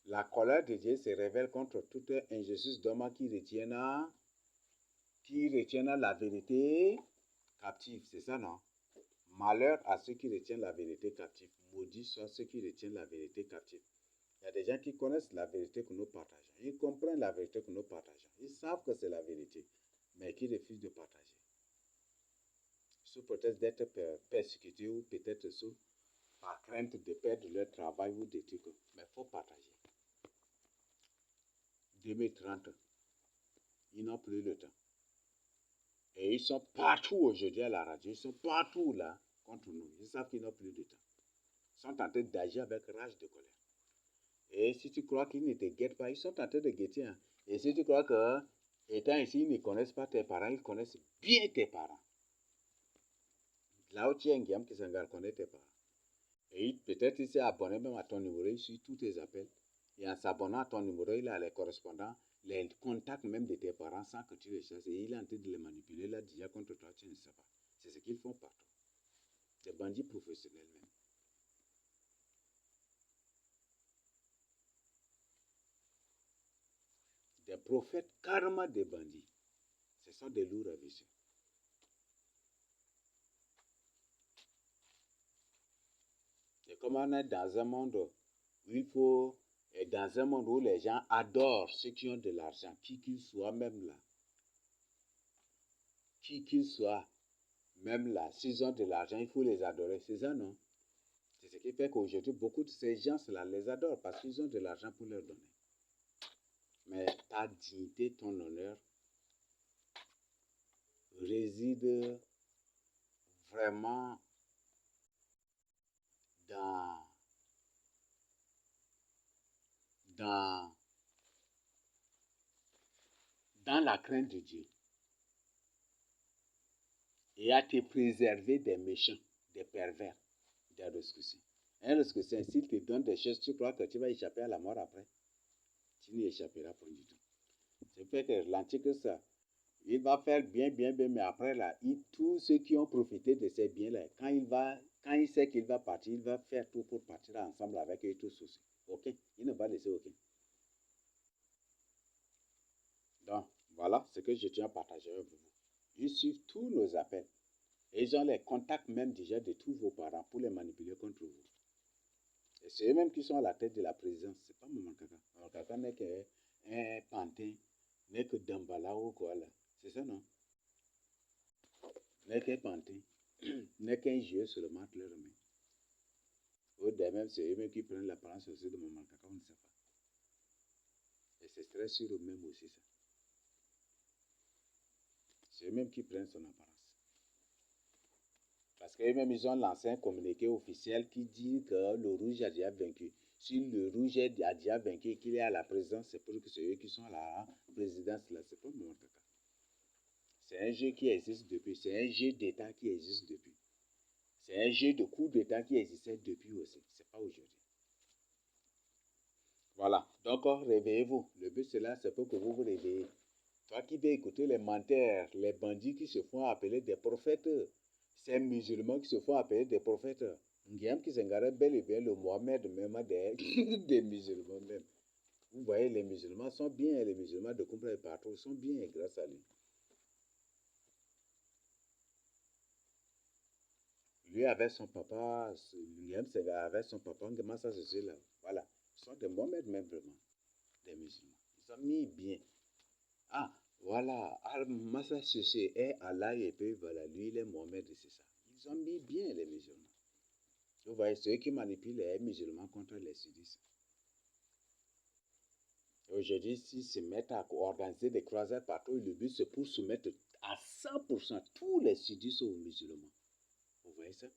la colère de Dieu se révèle contre toute injustice d'homme qui retiennent la vérité captive. C'est ça, non? Malheur à ceux qui retiennent la vérité captive. Maudit soit ceux qui retiennent la vérité captive. Il y a des gens qui connaissent la vérité que nous partageons. Ils comprennent la vérité que nous partageons. Ils savent que c'est la vérité, mais qui refusent de partager. Sous prétexte d'être persécutés ou peut-être par crainte de perdre leur travail ou des trucs. Mais il faut partager. 2030, ils n'ont plus le temps. Et ils sont partout aujourd'hui à la radio. Ils sont partout là, contre nous. Ils savent qu'ils n'ont plus de temps. Ils sont en train d'agir avec rage de colère. Et si tu crois qu'ils ne te guettent pas, ils sont en train de guetter. Hein. Et si tu crois que, étant ici, ils ne connaissent pas tes parents, ils connaissent bien tes parents. Là où tu es, Nguyen Kizenga connaît tes parents. Et peut-être il s'est abonné même à ton numéro, il suit tous tes appels. Et en s'abonnant à ton numéro, il a les correspondants, les contacts même de tes parents sans que tu les chasses. Et il est en train de les manipuler là déjà contre toi, tu ne sais pas. C'est ce qu'ils font partout. Des bandits professionnels même. Des prophètes, carrément des bandits. Ce sont des lourds à viser. Et comme on est dans un monde où dans un monde où les gens adorent ceux qui ont de l'argent, qui qu'ils soient même là, qui qu'ils soient, même là, s'ils ont de l'argent, il faut les adorer. C'est ça, non? C'est ce qui fait qu'aujourd'hui, beaucoup de ces gens-là les adorent parce qu'ils ont de l'argent pour leur donner. Mais ta dignité, ton honneur réside vraiment dans, dans, dans la crainte de Dieu et à te préserver des méchants, des pervers, des rescoussés. Un rescoussé, s'il te donne des choses, tu crois que tu vas échapper à la mort après? Tu n'y échapperas pas du tout. C'est fait que l'Antichrist, ça, il va faire bien, mais après, là, tous ceux qui ont profité de ces biens-là, quand il sait qu'il va partir, il va faire tout pour partir ensemble avec eux tous aussi. Ok? Il ne va laisser aucun. Donc, voilà ce que je tiens à partager avec vous. Ils suivent tous nos appels. Et ils ont les contacts même déjà de tous vos parents pour les manipuler contre vous. Et c'est eux-mêmes qui sont à la tête de la présidence. C'est pas Maman Kaka. Maman Kaka n'est qu'un pantin, n'est que Dambala ou quoi là. C'est ça, non? N'est qu'un pantin, n'est qu'un jeu seulement entre leurs mains. Ou même, c'est eux-mêmes qui prennent l'apparence aussi de Maman Kaka, on ne sait pas. Et c'est très sur eux-mêmes aussi ça. C'est eux-mêmes qui prennent son apparence. Parce qu'eux-mêmes, ils ont lancé un communiqué officiel qui dit que le rouge a déjà vaincu. Si le rouge a déjà vaincu et qu'il est à la présidence, c'est pour que c'est eux qui sont à la présidence là. C'est pas Maman Kaka. C'est un jeu qui existe depuis. C'est un jeu d'État qui existe depuis. C'est un jeu de coup d'État qui existait depuis aussi. C'est pas aujourd'hui. Voilà. Donc, réveillez-vous. Le but, c'est là, c'est pour que vous vous réveillez. Toi qui veux écouter les menteurs, les bandits qui se font appeler des prophètes, ces musulmans qui se font appeler des prophètes, Nguyen qui s'engare bel et bien le Mohamed même des musulmans même. Vous voyez, les musulmans sont bien, les musulmans de Kumbra et partout sont bien grâce à lui. Lui avec son papa, Nguyen avec son papa, Ngema ceci là. Voilà. Ils sont des Mohamed même vraiment, des musulmans. Ils ont mis bien. Ah, voilà. Massa ceci est Allah et puis voilà, lui il est Mohamed, c'est ça. Ils ont mis bien les musulmans. Vous voyez, ceux qui manipulent les musulmans contre les sudistes. Aujourd'hui, s'ils se mettent à organiser des croisades partout, le but c'est pour soumettre à 100% tous les sudistes aux musulmans. Vous voyez ça?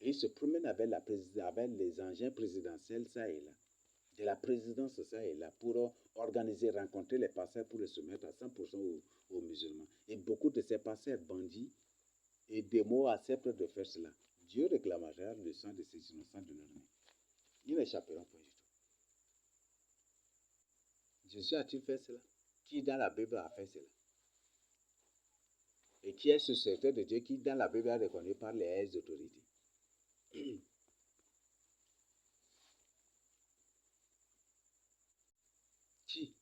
Et ils se promènent avec les engins présidentiels, ça et là. De la présidence, ça et là, pour organiser, rencontrer les pasteurs pour les soumettre à 100% aux musulmans. Et beaucoup de ces pasteurs bandits et des mots acceptent de faire cela. Dieu réclamera le sang de ces innocents de leur main. Ils n'échapperont pas du tout. Jésus a-t-il fait cela? Qui dans la Bible a fait cela? Et qui est ce secret de Dieu qui dans la Bible est reconnu par les autorités?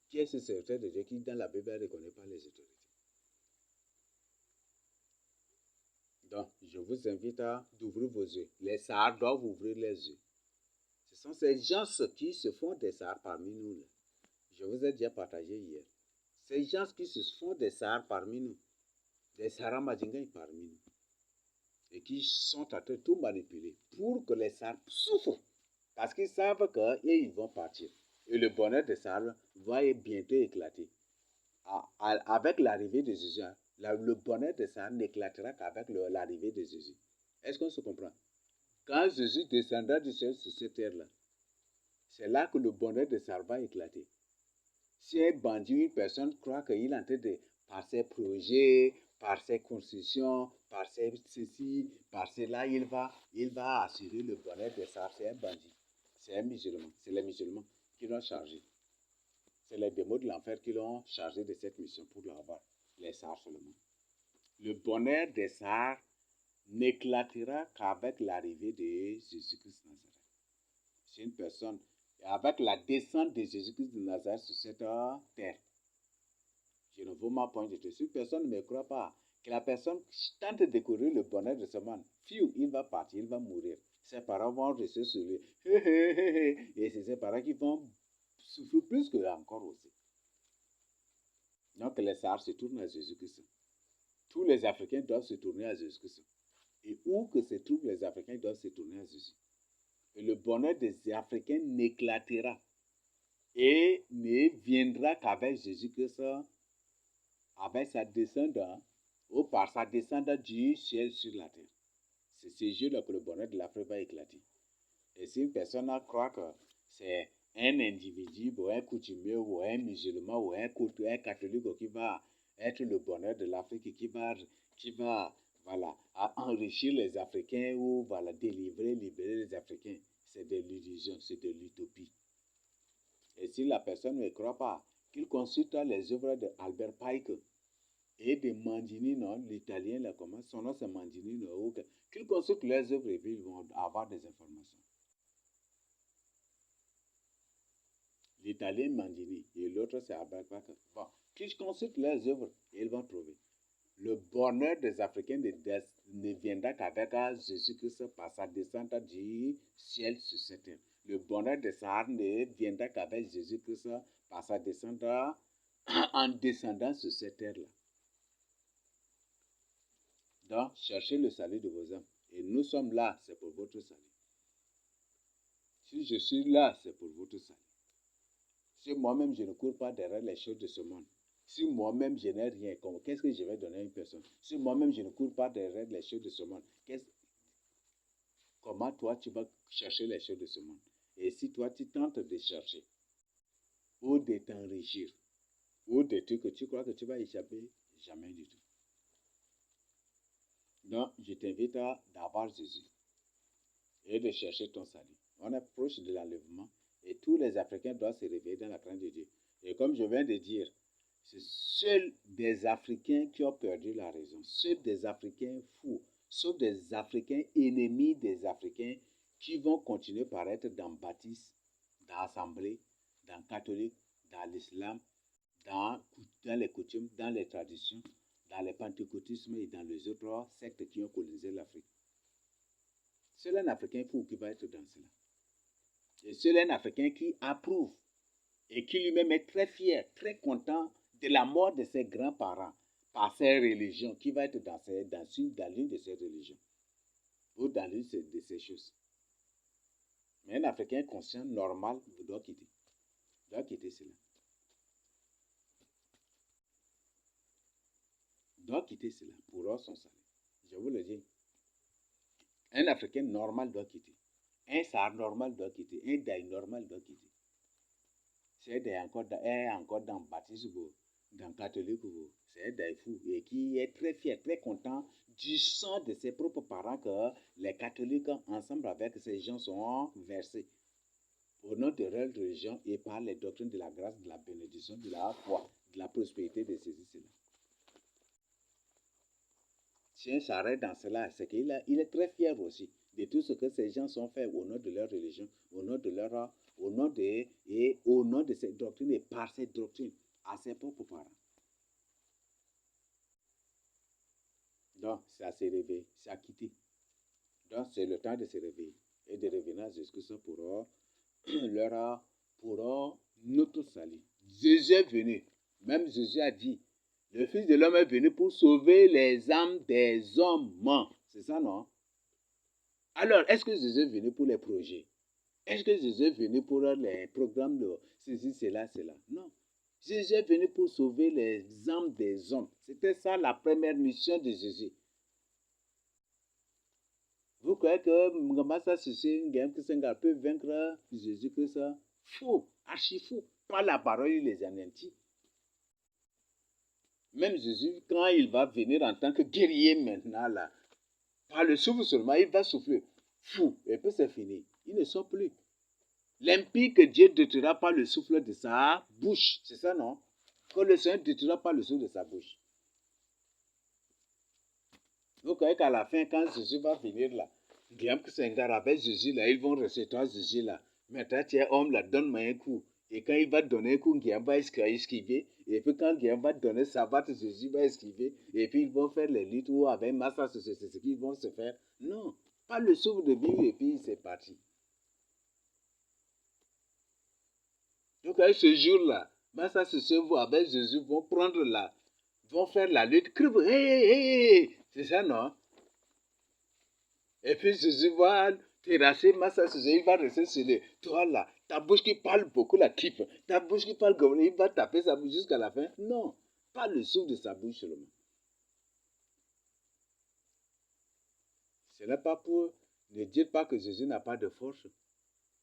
Qui est ce secret de Dieu qui dans la Bible est reconnu par les autorités? Donc, je vous invite à d'ouvrir vos yeux. Les Sahars doivent ouvrir les yeux. Ce sont ces gens qui se font des Sahars parmi nous. Là. Je vous ai déjà partagé hier. Ces gens qui se font des Sahars parmi nous. Des Sahara Madingaï parmi nous. Et qui sont en train de tout manipuler pour que les Sahars souffrent. Parce qu'ils savent qu'ils vont partir. Et le bonheur des Sahars va bientôt éclater. Avec l'arrivée de Jésus, Le bonheur de Sahara n'éclatera qu'avec l'arrivée de Jésus. Est-ce qu'on se comprend? Quand Jésus descendra du ciel sur cette terre-là, c'est là que le bonheur de Sahara va éclater. Si un bandit, une personne croit qu'il est en train de, par ses projets, par ses constructions, par ses ceci, par cela, il va assurer le bonheur de Sahara, c'est un bandit. C'est un musulman. C'est les musulmans qui l'ont chargé. C'est les démons de l'enfer qui l'ont chargé de cette mission pour l'avoir. Les Sahara seulement. Le bonheur des Sahara n'éclatera qu'avec l'arrivée de Jésus-Christ de Nazareth. C'est une personne, avec la descente de Jésus-Christ de Nazareth sur cette terre. Je ne vous mens point de tout. Si personne ne me croit pas, que la personne tente de découvrir le bonheur de ce monde, il va partir, il va mourir. Ses parents vont rester sur lui. Et c'est ses parents qui vont souffrir plus que encore aussi. Donc les Sahara se tournent à Jésus-Christ. Tous les Africains doivent se tourner à Jésus-Christ. Et où que se trouvent les Africains doivent se tourner à Jésus. Et le bonheur des Africains n'éclatera et ne viendra qu'avec Jésus-Christ, avec sa descendance, ou par sa descendance du ciel sur la terre. C'est ce jour-là que le bonheur de l'Afrique va éclater. Et si une personne croit que c'est un individu, ou un coutumier, ou un musulman, ou un catholique qui va être le bonheur de l'Afrique, qui va voilà, enrichir les Africains, ou voilà, libérer les Africains, c'est de l'illusion, c'est de l'utopie. Et si la personne ne croit pas, qu'il consulte les œuvres d'Albert Pike et de Mandini, non, l'italien, là, comment son nom c'est Mandini, non, qu'il consulte les œuvres et puis ils vont avoir des informations. L'italien Mandini et l'autre c'est Albert Pike. Bon, qu'ils consultent les œuvres et ils vont trouver. Le bonheur des Africains ne viendra qu'avec Jésus-Christ par sa descente du ciel sur cette terre. Le bonheur des Sahara ne viendra qu'avec Jésus-Christ par sa descente en descendant sur cette terre-là. Donc, cherchez le salut de vos âmes. Et nous sommes là, c'est pour votre salut. Si je suis là, c'est pour votre salut. Si moi-même, je ne cours pas derrière les choses de ce monde, si moi-même, je n'ai rien, qu'est-ce que je vais donner à une personne? Si moi-même, je ne cours pas derrière les choses de ce monde, comment toi, tu vas chercher les choses de ce monde? Et si toi, tu tentes de chercher, ou de t'enrichir, ou de trucs que tu crois que tu vas échapper, jamais du tout. Donc, je t'invite à d'avoir Jésus et de chercher ton salut. On est proche de l'enlèvement et tous les Africains doivent se réveiller dans la crainte de Dieu. Et comme je viens de dire, c'est seuls des Africains qui ont perdu la raison, seuls des Africains fous, sauf des Africains ennemis des Africains qui vont continuer par être dans baptiste, dans l'assemblée, dans catholique, dans l'islam, dans les coutumes, dans les traditions, dans le pentecôtisme et dans les autres sectes qui ont colonisé l'Afrique. C'est un Africain fou qui va être dans cela. Et c'est un Africain qui approuve et qui lui-même est très fier, très content de la mort de ses grands-parents par ses religions, qui va être dans l'une de ces religions ou dans l'une de ces choses. Mais un Africain conscient, normal, doit quitter cela. Doit quitter cela pour avoir son salut. Je vous le dis. Un Africain normal doit quitter. Un Sahara normal doit quitter. Un Daï normal doit quitter. C'est un Daï encore dans le baptisme, dans le catholique, c'est un Daï fou et qui est très fier, très content du sang de ses propres parents que les catholiques, ensemble avec ces gens, sont versés au nom de leur religion et par les doctrines de la grâce, de la bénédiction, de la foi, de la prospérité de ceci-là. Si un s'arrête dans cela, c'est qu'il est très fier aussi de tout ce que ces gens sont faits au nom de leur religion, au nom de cette doctrine et par cette doctrine à ses propres parents. Donc, c'est à se réveiller, c'est à quitter. Donc, c'est le temps de se réveiller et de revenir à Jésus-Christ pour notre salut. Jésus est venu. Même Jésus a dit, le Fils de l'homme est venu pour sauver les âmes des hommes. C'est ça, non? Alors, est-ce que Jésus est venu pour les projets? Est-ce que Jésus est venu pour les programmes de ceci, cela, cela? Non. Jésus est venu pour sauver les âmes des hommes. C'était ça la première mission de Jésus. Vous croyez que Mgamasa Sissi peut vaincre Jésus-Christ? Faux, archi faux. Pas la parole, il les anéantit. Même Jésus, quand il va venir en tant que guerrier maintenant, là, par le souffle seulement, il va souffler. Fou, et puis c'est fini. Ils ne sont plus. L'impie que Dieu détruira par le souffle de sa bouche. C'est ça, non? Que le Seigneur détruira par le souffle de sa bouche. Vous croyez qu'à la fin, quand Jésus va venir là, bien que c'est un gars avec Jésus là, ils vont rester toi Jésus là. Maintenant, tu es homme là, donne-moi un coup. Et quand il va donner un coup, Guillaume va esquiver. Et puis quand Guillaume va donner sa batte, Jésus va esquiver. Et puis ils vont faire les luttes ou avec Massa, c'est ce qu'ils vont se faire. Non, pas le souffle de vie et puis c'est parti. Donc à ce jour-là, Massa, c'est vous avec Jésus vont prendre la, vont faire la lutte. C'est ça, non? Et puis Jésus va terrasser Massa, il va rester sur les. Toi là, ta bouche qui parle beaucoup, la type. Ta bouche qui parle comme il va taper sa bouche jusqu'à la fin. Non, pas le souffle de sa bouche seulement. Ce n'est pas pour. Ne dites pas que Jésus n'a pas de force.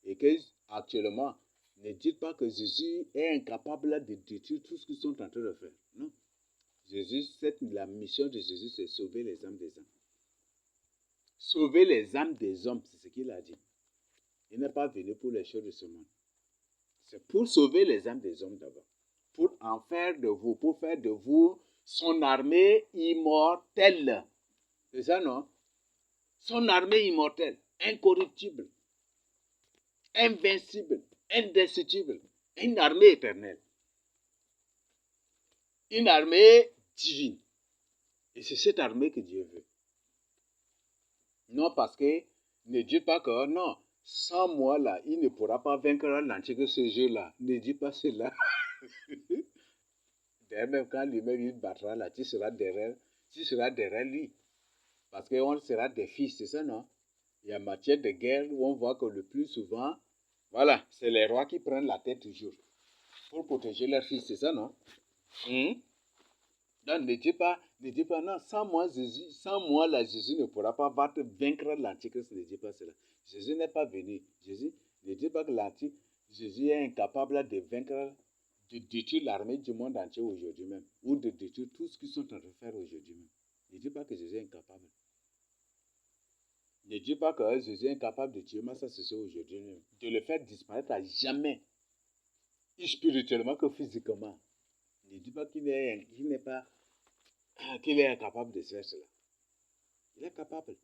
Et que actuellement, ne dites pas que Jésus est incapable de détruire tout ce qu'ils sont en train de faire. Non. Jésus, la mission de Jésus, c'est sauver les âmes des hommes. Sauver les âmes des hommes, c'est ce qu'il a dit. Il n'est pas venu pour les choses de ce monde. C'est pour sauver les âmes des hommes d'abord. Pour en faire de vous, pour faire de vous son armée immortelle. C'est ça, non? Son armée immortelle, incorruptible, invincible, indestructible. Une armée éternelle. Une armée divine. Et c'est cette armée que Dieu veut. Non, parce que ne dites pas que non, sans moi là, il ne pourra pas vaincre l'Antichrist ce jeu-là. Ne dis pas cela. D'ailleurs, même quand lui-même il battra là, tu seras derrière lui. Parce qu'on sera des fils, c'est ça, non? Il y a matière de guerre où on voit que le plus souvent, voilà, c'est les rois qui prennent la tête toujours pour protéger leurs fils, c'est ça, non? Donc ne dis pas, non, sans moi, là, Jésus ne pourra pas vaincre l'Antichrist, ne dis pas cela. Jésus n'est pas venu. Jésus, ne dis pas que Jésus est incapable de vaincre, de détruire l'armée du monde entier aujourd'hui même, ou de détruire tout ce qu'ils sont en train de faire aujourd'hui même. Ne dis pas que Jésus est incapable. Ne dis pas que Jésus est incapable de tuer Massa Sissé aujourd'hui même, de le faire disparaître à jamais, spirituellement que physiquement. Ne dis pas qu'il est incapable de faire cela. Il est capable.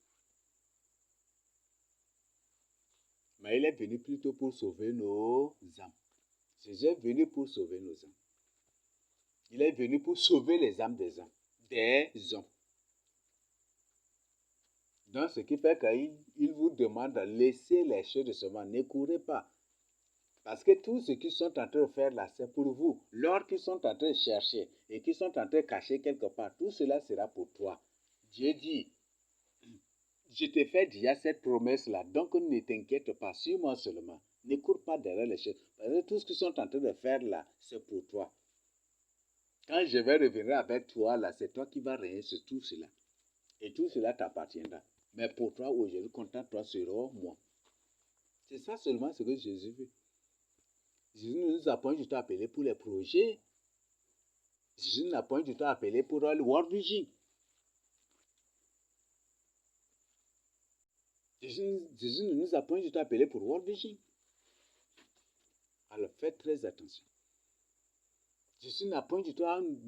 Mais il est venu plutôt pour sauver nos âmes. Jésus est venu pour sauver nos âmes. Il est venu pour sauver les âmes des hommes. Donc, ce qui fait qu'il vous demande de laisser les choses de ce monde. Ne courez pas. Parce que tout ce qu'ils sont en train de faire là, c'est pour vous. L'or qu'ils sont en train de chercher et qu'ils sont en train de cacher quelque part, tout cela sera pour toi. Dieu dit, je te fais déjà cette promesse-là, donc ne t'inquiète pas, suis-moi seulement. Ne cours pas derrière les choses. Parce que tout ce qu'ils sont en train de faire là, c'est pour toi. Quand je vais revenir avec toi là, c'est toi qui vas régner sur tout cela. Et tout cela t'appartiendra. Mais pour toi, aujourd'hui, contente-toi sur moi. C'est ça seulement ce que Jésus veut. Jésus ne nous a point du tout appelé pour les projets. Jésus n'a point du tout appelé pour le World Vision. Jésus ne nous a point du tout appelé pour World Vision. Alors faites très attention. Jésus ne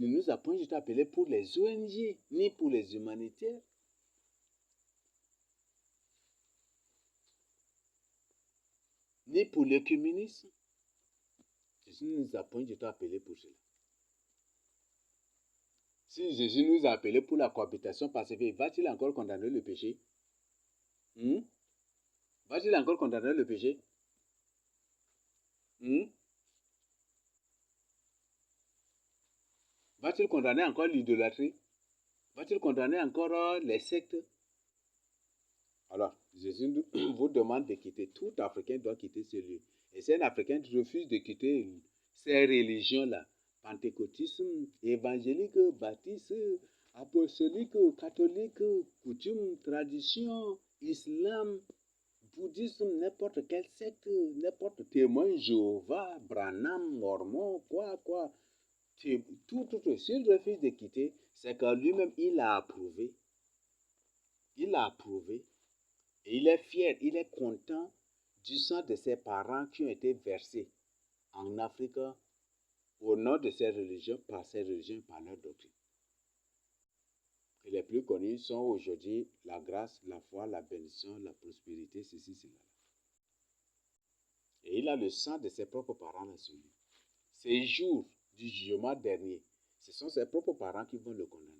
nous a point du tout appelé pour les ONG, ni pour les humanitaires. Ni pour l'écuménisme. Jésus ne nous a point du tout appelé pour cela. Si Jésus nous a appelés pour la cohabitation pacifique, va-t-il encore condamner le péché? Va-t-il encore condamner le péché? Va-t-il condamner encore l'idolâtrie? Va-t-il condamner encore les sectes? Alors, Jésus vous demande de quitter. Tout Africain doit quitter ce lieu. Et si un Africain refuse de quitter ces religions-là, pentecôtisme, évangélique, baptiste, apostolique, catholique, coutume, tradition, islam, bouddhisme, n'importe quelle secte, n'importe témoin, Jéhovah, Branham, Mormon, quoi. Tout. S'il refuse de quitter, c'est que lui-même, il a approuvé. Il a approuvé. Et il est fier, il est content du sang de ses parents qui ont été versés en Afrique au nom de ces religions, par ces religions, par leur doctrine. Et les plus connus sont aujourd'hui la grâce, la foi, la bénédiction, la prospérité, ceci, cela. Et il a le sang de ses propres parents là sur lui. Ces jours du jugement dernier, ce sont ses propres parents qui vont le condamner.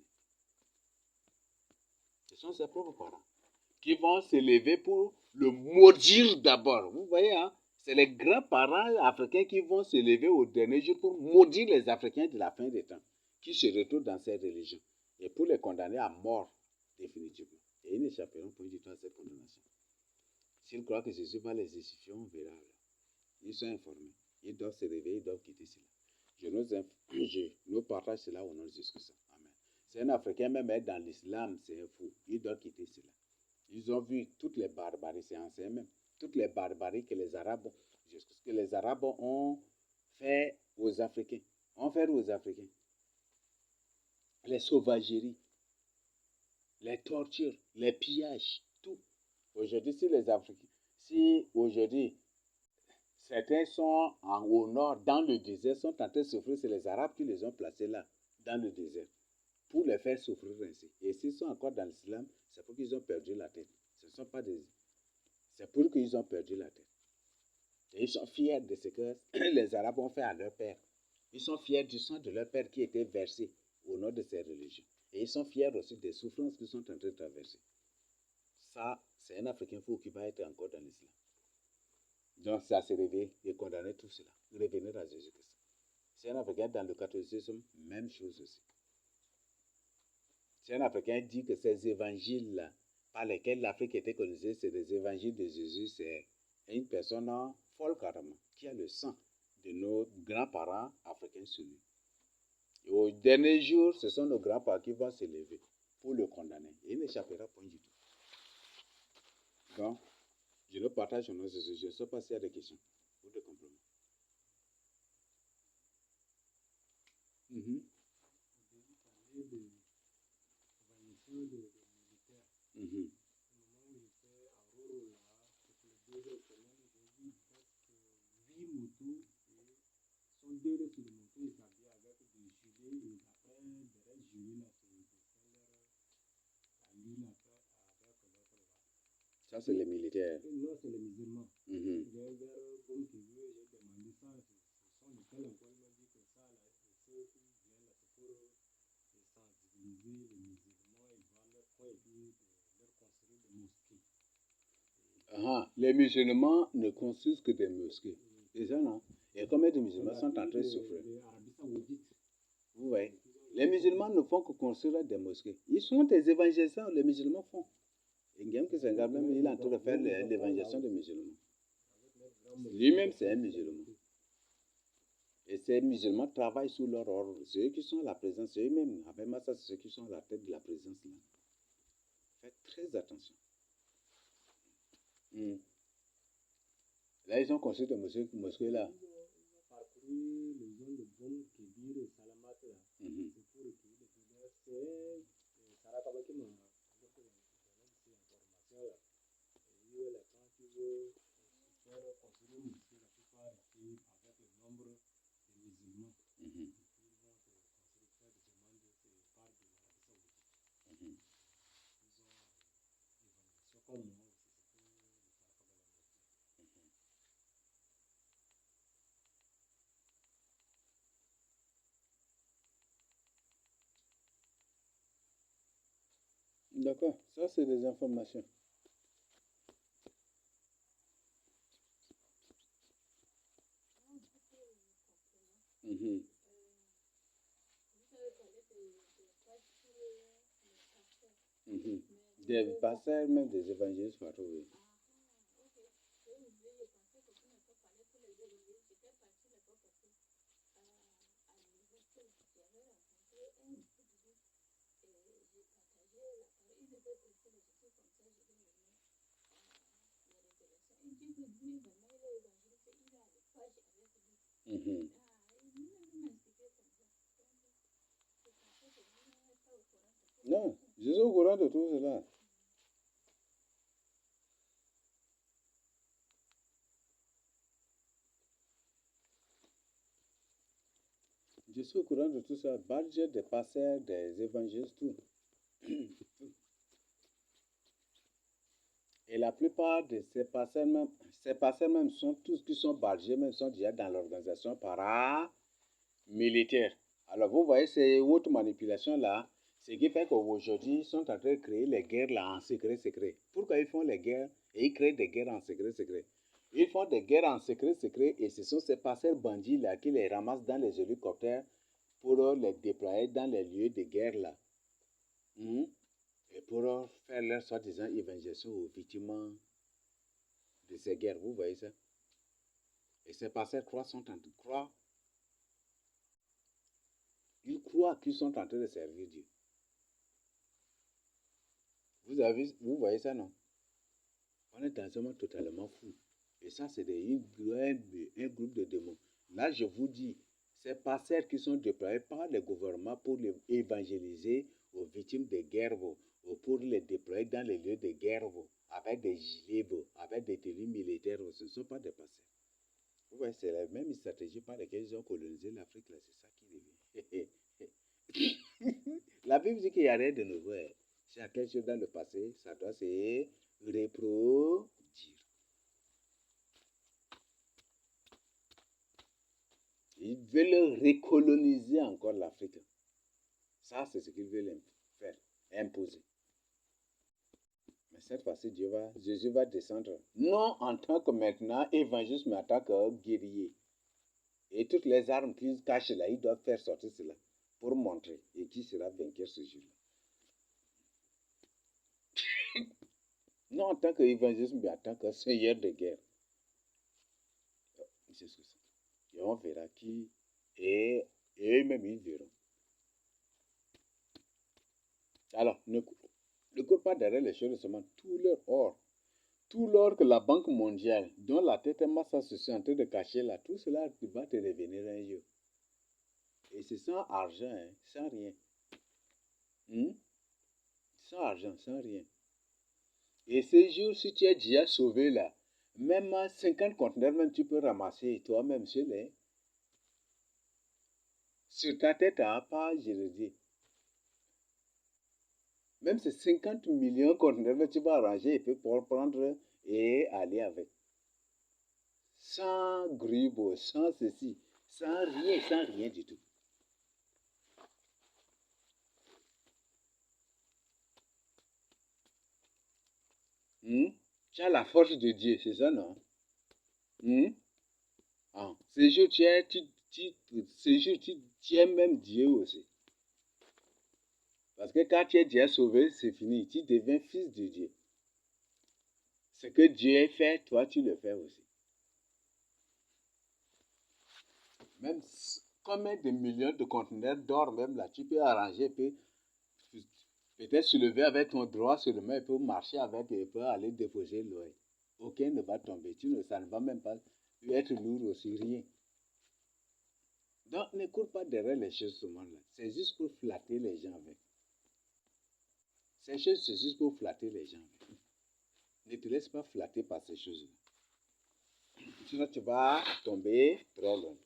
Ce sont ses propres parents qui vont se lever pour le maudire d'abord. Vous voyez, hein? C'est les grands-parents africains qui vont se lever au dernier jour pour maudire les Africains de la fin des temps, qui se retrouvent dans ces religions, et pour les condamner à mort définitivement. Et ils n'échapperont point du tout à cette condamnation. S'ils croient que Jésus va les justifier, on verra. Ils sont informés. Ils doivent se réveiller, ils doivent quitter cela. Je nous partage cela au nom de Jésus. Amen. C'est un Africain, même être dans l'islam, c'est un fou. Il doit quitter cela. Ils ont vu toutes les barbaries, c'est ancien même, toutes les barbaries que les Arabes ont fait aux Africains. Les sauvageries, les tortures, les pillages, tout. Aujourd'hui, si aujourd'hui certains sont au nord, dans le désert, sont en train de souffrir, c'est les Arabes qui les ont placés là, dans le désert, pour les faire souffrir ainsi. Et s'ils sont encore dans l'islam, c'est pour qu'ils ont perdu la tête. C'est pour qu'ils ont perdu la tête. Et ils sont fiers de ce que les Arabes ont fait à leur père. Ils sont fiers du sang de leur père qui était versé au nom de ces religions. Et ils sont fiers aussi des souffrances qu'ils sont en train de traverser. Ça, c'est un Africain fou qui va être encore dans l'islam. Donc, ça se réveille et condamner tout cela. Revenir à Jésus-Christ. Si un Africain dans le catholicisme, même chose aussi. Si un Africain dit que ces évangiles par lesquels l'Afrique était colonisée, c'est des évangiles de Jésus, c'est une personne folle carrément, qui a le sang de nos grands-parents africains sur lui. Et au dernier jour, ce sont nos grands-parents qui vont se lever pour le condamner. Et il n'échappera point du tout. Donc, je le partage au nom de Jésus. Je ne sais pas s'il y a des questions ou des compléments. Ça, c'est les militaires. Non, c'est les musulmans. Comme tu veux, j'ai demandé ça. Ce sont lesquels encore m'ont dit que ça, là, ceux qui viennent là, c'est pour sensibiliser les musulmans et voir leur point et puis leur construire des mosquées. Les musulmans ne construisent que des mosquées. C'est ça, non? Et combien de musulmans sont en train de souffrir? L'Arabie Saoudite. Vous voyez? Les musulmans ne font que construire des mosquées. Ils sont des évangélisants, les musulmans font. Et même que c'est un gars, même il est en train de faire l'évangélisation des musulmans. Lui-même, c'est un musulman. Et ces musulmans travaillent sous leur ordre. C'est eux qui sont à la présence, c'est eux-mêmes. Avec moi, ça, c'est ceux qui sont à la tête de la présence là. Faites très attention. Là, ils ont construit des mosquées là. Ils ont parcouru les zones de Boum, Kébir et Salamat là. C'est pour recueillir les fidèles. C'est Sarakaba qui m'a donné ces informations là. Et là, quand tu veux faire construire une mosquée là, tu peux arrêter avec le nombre de musulmans. Ils vont te construire, faire des demandes de part de l'Arabie Saoudite. Ils ont l'évaluation comme moi. D'accord, ça c'est des informations. Des pasteurs, même des évangélistes partout, oui. Mhm. Non, je suis au courant de tout cela. Je suis au courant de tout ça. Badger, des pasteurs, des évangélistes, tout. Et la plupart de ces pasteurs même sont tous qui sont badgés, même sont déjà dans l'organisation paramilitaire. Alors vous voyez, ces autres manipulations-là, ce qui fait qu'aujourd'hui, ils sont en train de créer les guerres là en secret, secret. Pourquoi ils font les guerres et ils créent des guerres en secret, secret? Ils font des guerres en secret, secret et ce sont ces pasteurs bandits là qui les ramassent dans les hélicoptères pour les déployer dans les lieux de guerre là. Et pour faire leur soi-disant évangélisation aux victimes de ces guerres. Vous voyez ça? Et ces pasteurs ils croient qu'ils sont en train de servir Dieu. Vous voyez ça, non? On est dans un monde totalement fou. Et ça, c'est un groupe de démons. Là, je vous dis, ces pasteurs qui sont déployés par le gouvernement pour les évangéliser aux victimes de guerre, ou pour les déployer dans les lieux de guerre, avec des gilets, avec des tenues militaires, ce ne sont pas des pasteurs. Vous voyez, c'est la même stratégie par laquelle ils ont colonisé l'Afrique, là, c'est ça qui revient. La Bible dit qu'il n'y a rien de nouveau. S'il y a quelque chose dans le passé, ça doit se reproduire. Ils veulent recoloniser encore l'Afrique. Ça, c'est ce qu'ils veulent faire, imposer. Mais cette fois-ci, Jésus va descendre, non en tant que maintenant évangéliste, mais en tant que guerrier. Et toutes les armes qu'ils cachent là, ils doivent faire sortir cela pour montrer et qui sera vainqueur ce jour-là. Non en tant qu'évangéliste, mais en tant que seigneur de guerre. C'est ce que c'est. Et on verra qui, et eux-mêmes ils verront. Alors, ne cours pas derrière les choses seulement. Tout leur or, tout l'or que la Banque mondiale, dont la tête est masse est en train de cacher là, tout cela va te revenir un jour. Et c'est sans argent, hein, sans rien. Sans argent, sans rien. Et ce jour, si tu es déjà sauvé là, même 50 conteneurs, même tu peux ramasser toi-même sur ta tête, hein, pas, je le dis. Même ces 50 millions de conteneurs, tu vas arranger et peux prendre et aller avec. Sans gribo, sans ceci, sans rien du tout. Tu as la force de Dieu, c'est ça, non? Ce jour, tu es même Dieu aussi. Parce que quand tu es déjà sauvé, c'est fini. Tu deviens fils de Dieu. Ce que Dieu a fait, toi, tu le fais aussi. Même combien de millions de conteneurs d'or, même là, tu peux arranger, peut-être soulever avec ton droit seulement, et peut marcher avec, et peut aller déposer l'eau. Aucun ne va tomber. Ça ne va même pas être lourd aussi, rien. Donc, ne cours pas derrière les choses ce monde-là. C'est juste pour flatter les gens avec. Ces choses, c'est juste pour flatter les gens avec. Ne te laisse pas flatter par ces choses-là. Sinon, tu vas tomber très loin.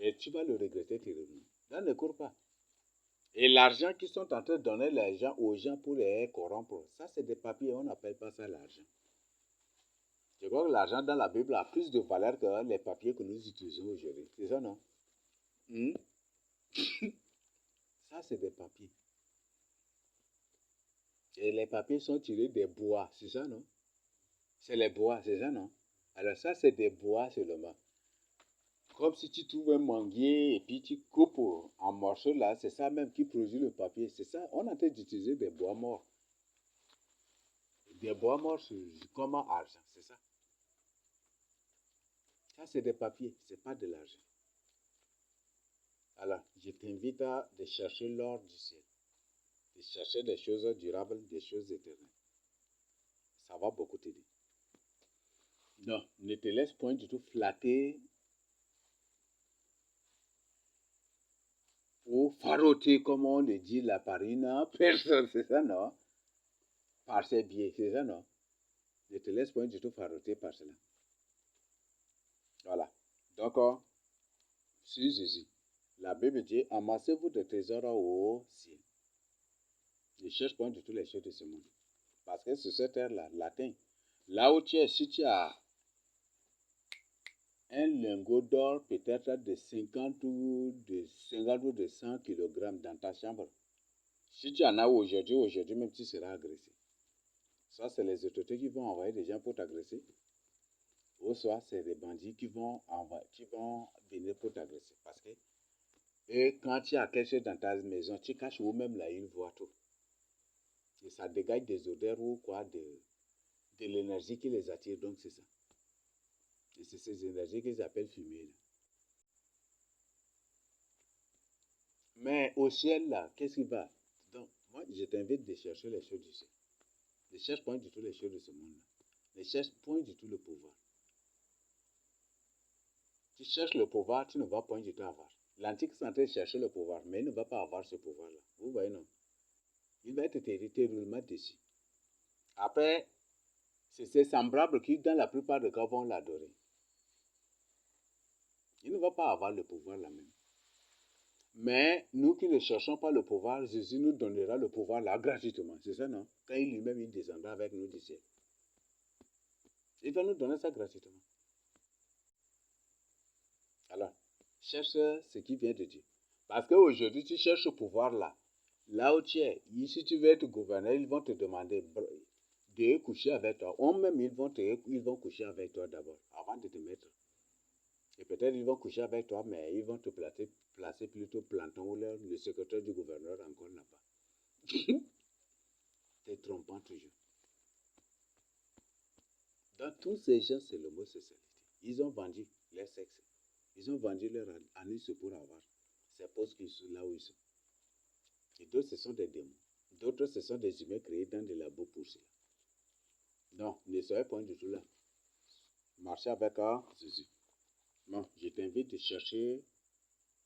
Et tu vas le regretter terriblement. Donc, ne cours pas. Et l'argent qu'ils sont en train de donner aux gens pour les corrompre, ça, c'est des papiers. On n'appelle pas ça l'argent. Je crois que l'argent dans la Bible a plus de valeur que les papiers que nous utilisons aujourd'hui. C'est ça, non? Ça, c'est des papiers. Et les papiers sont tirés des bois, c'est ça, non? C'est les bois, c'est ça, non? Alors ça, c'est des bois seulement. Comme si tu trouves un manguier et puis tu coupes en morceaux là, c'est ça même qui produit le papier. C'est ça, on a en train d'utiliser des bois morts. Des bois morts comme argent, c'est ça. Ça, c'est des papiers, c'est pas de l'argent. Alors, je t'invite à chercher l'or du ciel. De chercher des choses durables, des choses éternelles. Ça va beaucoup t'aider. Non, ne te laisse point du tout flatter ou faroter, comme on le dit là, par une personne, c'est ça, non? Par ses biais, c'est ça, non? Ne te laisse point du tout faroter par cela. Voilà. Donc, sur Jésus, la Bible dit, amassez-vous de trésors au ciel. Ne cherche point du tout les choses de ce monde. Parce que sur cette terre-là, latin, là où tu es, si tu as un lingot d'or peut-être de 50 ou de 100 kg dans ta chambre, si tu en as aujourd'hui même tu seras agressé. Soit c'est les autorités qui vont envoyer des gens pour t'agresser, ou soit c'est des bandits qui vont venir pour t'agresser. Parce que et quand tu as quelque chose dans ta maison, tu caches ou même là, ils voient tout. Et ça dégage des odeurs ou quoi, de l'énergie qui les attire, donc c'est ça. Et c'est ces énergies qu'ils appellent fumée. Là. Mais au ciel, là, qu'est-ce qui va? Donc, moi, je t'invite de chercher les choses du ciel. Ne cherche point du tout les choses de ce monde-là. Ne cherche point du tout le pouvoir. Tu cherches le pouvoir, tu ne vas point du tout avoir. L'Antique est en train de chercher le pouvoir, mais il ne va pas avoir ce pouvoir-là. Vous voyez, non? Il va être terriblement déçu. Après, c'est ses semblables qui, dans la plupart des cas, vont l'adorer. Il ne va pas avoir le pouvoir là même. Mais nous qui ne cherchons pas le pouvoir, Jésus nous donnera le pouvoir là gratuitement. C'est ça, non? Quand il lui-même il descendra avec nous du ciel. Il va nous donner ça gratuitement. Alors, cherche ce qui vient de Dieu. Parce qu'aujourd'hui, tu cherches ce pouvoir là. Là où tu es, si tu veux être gouverneur, ils vont te demander de coucher avec toi. Ou même ils vont coucher avec toi d'abord, avant de te mettre. Et peut-être ils vont coucher avec toi, mais ils vont te placer plutôt planton ou le secrétaire du gouverneur encore là-bas. Te trompant toujours. Dans tous ces gens, c'est l'homosexualité. Ils ont vendu leur sexe. Ils ont vendu leur anus pour avoir ces postes qui sont là où ils sont. Et d'autres, ce sont des démons. D'autres, ce sont des humains créés dans des labos pour cela. Donc, ne soyez point du tout là. Marchez avec Jésus. Bon, je t'invite de chercher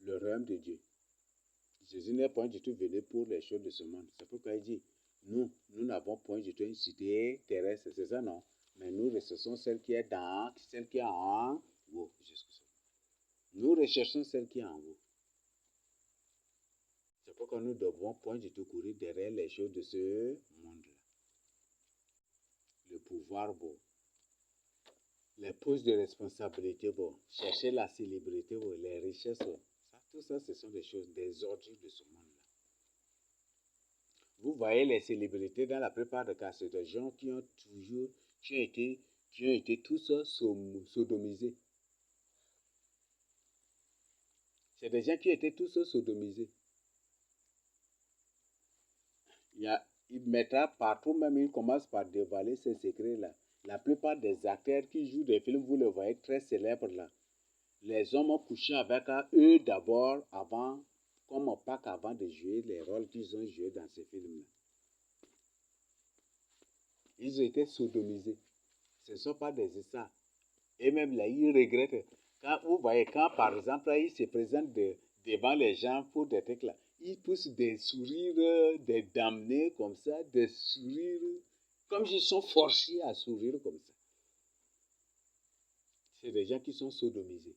le royaume de Dieu. Jésus n'est point du tout venu pour les choses de ce monde. C'est pourquoi il dit, nous n'avons point du tout une cité terrestre, c'est ça, non? Mais nous recherchons celle qui est en haut. Nous recherchons celle qui est en haut. C'est pourquoi nous devons point du tout courir derrière les choses de ce monde-là. Le pouvoir, bon. Les postes de responsabilité, bon. Chercher la célébrité, bon. Les richesses, bon. Tout ça, ce sont des choses, des ordures de ce monde-là. Vous voyez les célébrités dans la plupart des cas, c'est des gens qui ont été tous sodomisés. C'est des gens qui étaient tous sodomisés. Il mettra partout, même il commence par dévoiler ces secrets-là. La plupart des acteurs qui jouent des films, vous les voyez très célèbres là. Les hommes ont couché avec eux d'abord, pas qu'avant de jouer les rôles qu'ils ont joués dans ces films-là. Ils ont été sodomisés. Ce ne sont pas des histoires. Et même là, ils regrettent. Quand vous voyez, quand par exemple, là, ils se présentent devant les gens pour des trucs là, ils poussent des sourires, des damnés comme ça, des sourires, comme s'ils sont forcés à sourire comme ça. C'est des gens qui sont sodomisés.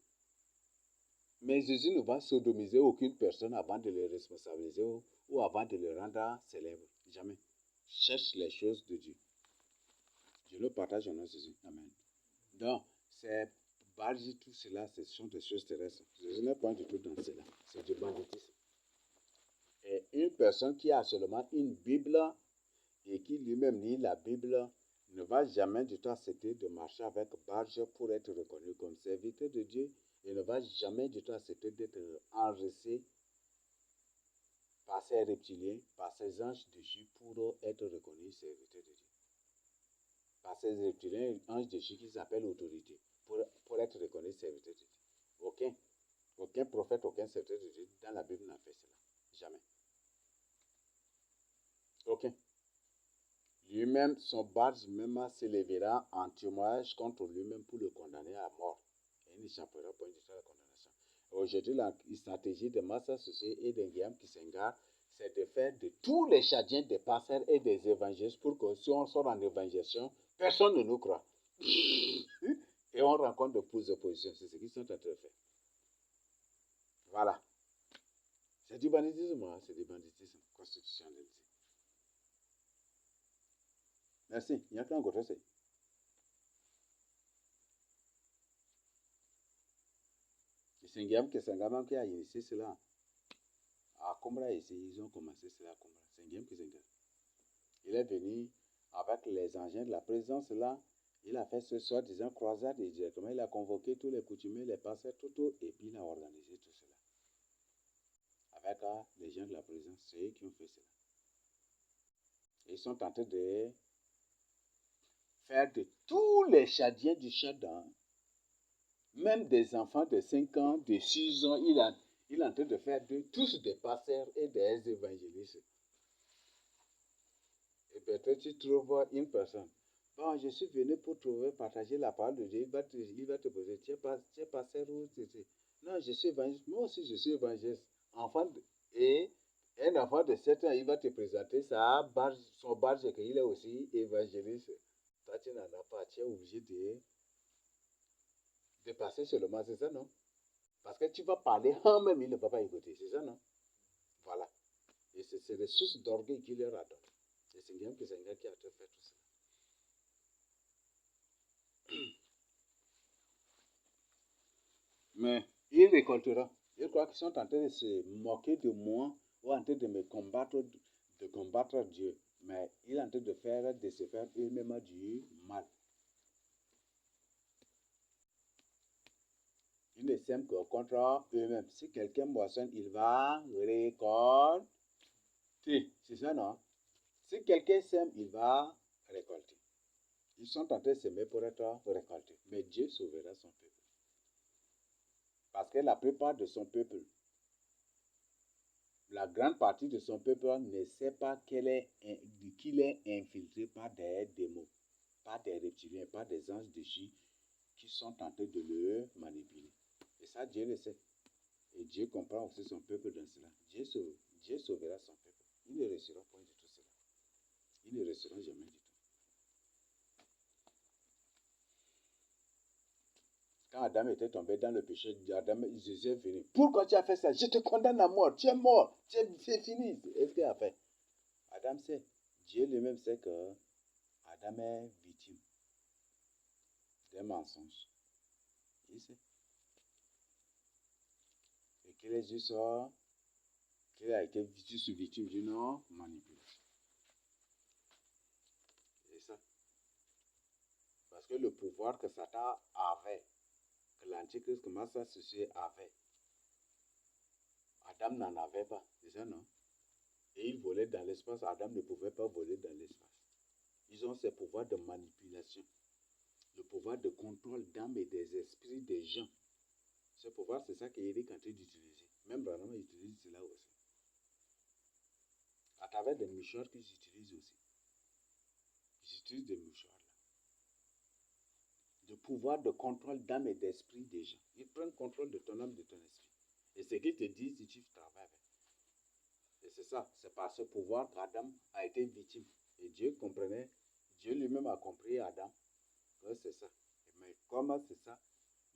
Mais Jésus ne va sodomiser aucune personne avant de le responsabiliser ou avant de le rendre célèbre. Jamais. Cherche les choses de Dieu. Je le partage au nom de Jésus. Amen. Donc, c'est tout cela, ce sont des choses terrestres. Jésus n'est pas du tout dans cela. C'est du banditisme. Et une personne qui a seulement une Bible et qui lui-même lit la Bible ne va jamais du tout accepter de marcher avec barge pour être reconnu comme serviteur de Dieu et ne va jamais du tout accepter d'être enregistré par ces reptiliens, par ces anges de Dieu pour être reconnu serviteur de Dieu. Par ces reptiliens, anges de Dieu qui s'appellent autorité pour être reconnu serviteur de Dieu. Aucun prophète, aucun serviteur de Dieu dans la Bible n'a fait cela. Jamais. Aucun. lui-même, son barge même s'élèvera en témoignage contre lui-même pour le condamner à mort. Et il n'échappera point de la condamnation. Aujourd'hui, la stratégie de Massa Sosé et de Guillaume Kisenga, c'est de faire de tous les Tchadiens des pasteurs et des évangélistes pour que si on sort en évangélisation, personne ne nous croit. Et on rencontre de plus d'opposition. C'est ce qu'ils sont en train de faire. Voilà. C'est du banditisme, hein? C'est du banditisme constitutionnel. Merci. Il y a qu'un côté, c'est. C'est Guillaume Kisenga qui a initié cela. À Kombra, ils ont commencé cela à Kombra. C'est Guillaume Kisenga. Il est venu avec les engins de la présidence là. Il a fait ce soi-disant croisade et directement il a convoqué tous les coutumiers, les pasteurs, tout, et puis il a organisé tout cela. Avec les gens de la présidence, c'est eux qui ont fait cela. Ils sont en train de faire de tous les Tchadiens du Tchad, même des enfants de 5 ans, de 6 ans, il est en train de faire de tous des pasteurs et des évangélistes. Et peut-être tu trouves une personne. Bon, je suis venu pour partager la parole de Dieu. Il va te poser, tu es pasteur ou tu es... Non, je suis évangéliste. Moi aussi, je suis évangéliste. Et un enfant de 7 ans, il va te présenter son badge qu'il est aussi évangéliste. Toi, tu n'en as pas. Tu es obligé de passer seulement, c'est ça, non? Parce que tu vas parler, même il ne va pas écouter, c'est ça, non? Voilà. Et c'est des sources d'orgueil qu'il leur a donné. Et c'est bien que c'est un gars qui a fait tout ça. Mais il récoltera. Je crois qu'ils sont en train de se moquer de moi ou en train de me combattre, de combattre Dieu. Mais il est en train de se faire eux-mêmes du mal. Ils ne s'aiment que contre eux-mêmes. Si quelqu'un moissonne, il va récolter. C'est ça, non? Si quelqu'un sème, il va récolter. Ils sont en train de s'aimer pour être récoltés. Mais Dieu sauvera son peuple. Parce que la plupart de son peuple, la grande partie de son peuple ne sait pas qu'il est infiltré par des démons, par des reptiliens, par des anges déchus qui sont en train de le manipuler. Et ça, Dieu le sait. Et Dieu comprend aussi son peuple dans cela. Dieu sauvera son peuple. Ils ne resteront point de tout cela. Ils ne resteront jamais du tout. Quand Adam était tombé dans le péché, Jésus est venu. Pourquoi tu as fait ça? Je te condamne à mort. Tu es mort. C'est fini. Est-ce qu'il a fait? Adam sait. Dieu lui-même sait que Adam est victime d'un mensonge. Il sait. Et qu'il est juste qu'il a été victime d'une manipulation. C'est ça. Parce que le pouvoir que Satan avait, que l'Antichrist, que Massa Sosé avait, Adam n'en avait pas. C'est ça, non? Et il volait dans l'espace. Adam ne pouvait pas voler dans l'espace. Ils ont ce pouvoir de manipulation. Le pouvoir de contrôle d'âme et des esprits des gens. Ce pouvoir, c'est ça qu'Éric est en train d'utiliser. Même Branham utilise cela aussi. À travers des mouchoirs qu'ils utilisent aussi. Ils utilisent des mouchoirs là. Le pouvoir de contrôle d'âme et d'esprit des gens. Ils prennent contrôle de ton âme et de ton esprit. Et ce qu'ils te disent si tu travailles avec. Et c'est ça. C'est par ce pouvoir qu'Adam a été victime. Et Dieu comprenait. Dieu lui-même a compris Adam. Que c'est ça. Mais comme c'est ça,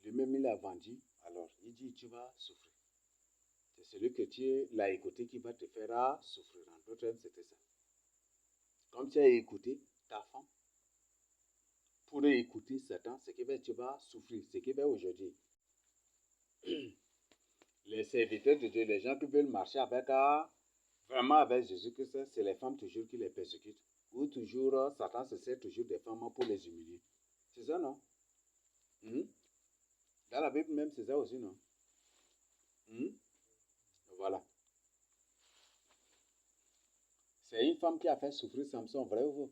lui-même il a vendu. Alors il dit tu vas souffrir. C'est celui que tu l'as écouté qui va te faire souffrir. En d'autres termes, c'était ça. Comme tu as écouté ta femme, pour écouter Satan, ce qui va, tu vas souffrir. Ce qui va aujourd'hui. Les serviteurs de Dieu, les gens qui veulent marcher avec vraiment avec Jésus-Christ, c'est les femmes toujours qui les persécutent. Ou toujours, Satan se sert toujours des femmes pour les humilier. C'est ça, non? Dans la Bible même, c'est ça aussi, non? Voilà. C'est une femme qui a fait souffrir Samson, vrai ou faux?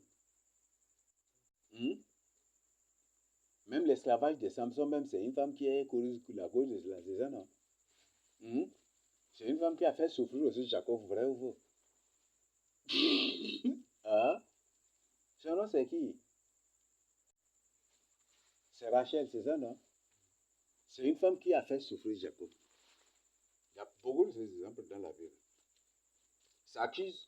Même l'esclavage de Samson, même, c'est une femme qui est couru la cause de cela, c'est ça, non? C'est une femme qui a fait souffrir aussi Jacob, vrai ou faux? Hein? Son nom, c'est qui? C'est Rachel, c'est ça, non? C'est une femme qui a fait souffrir Jacob. Il y a beaucoup de ces exemples dans la Bible. C'est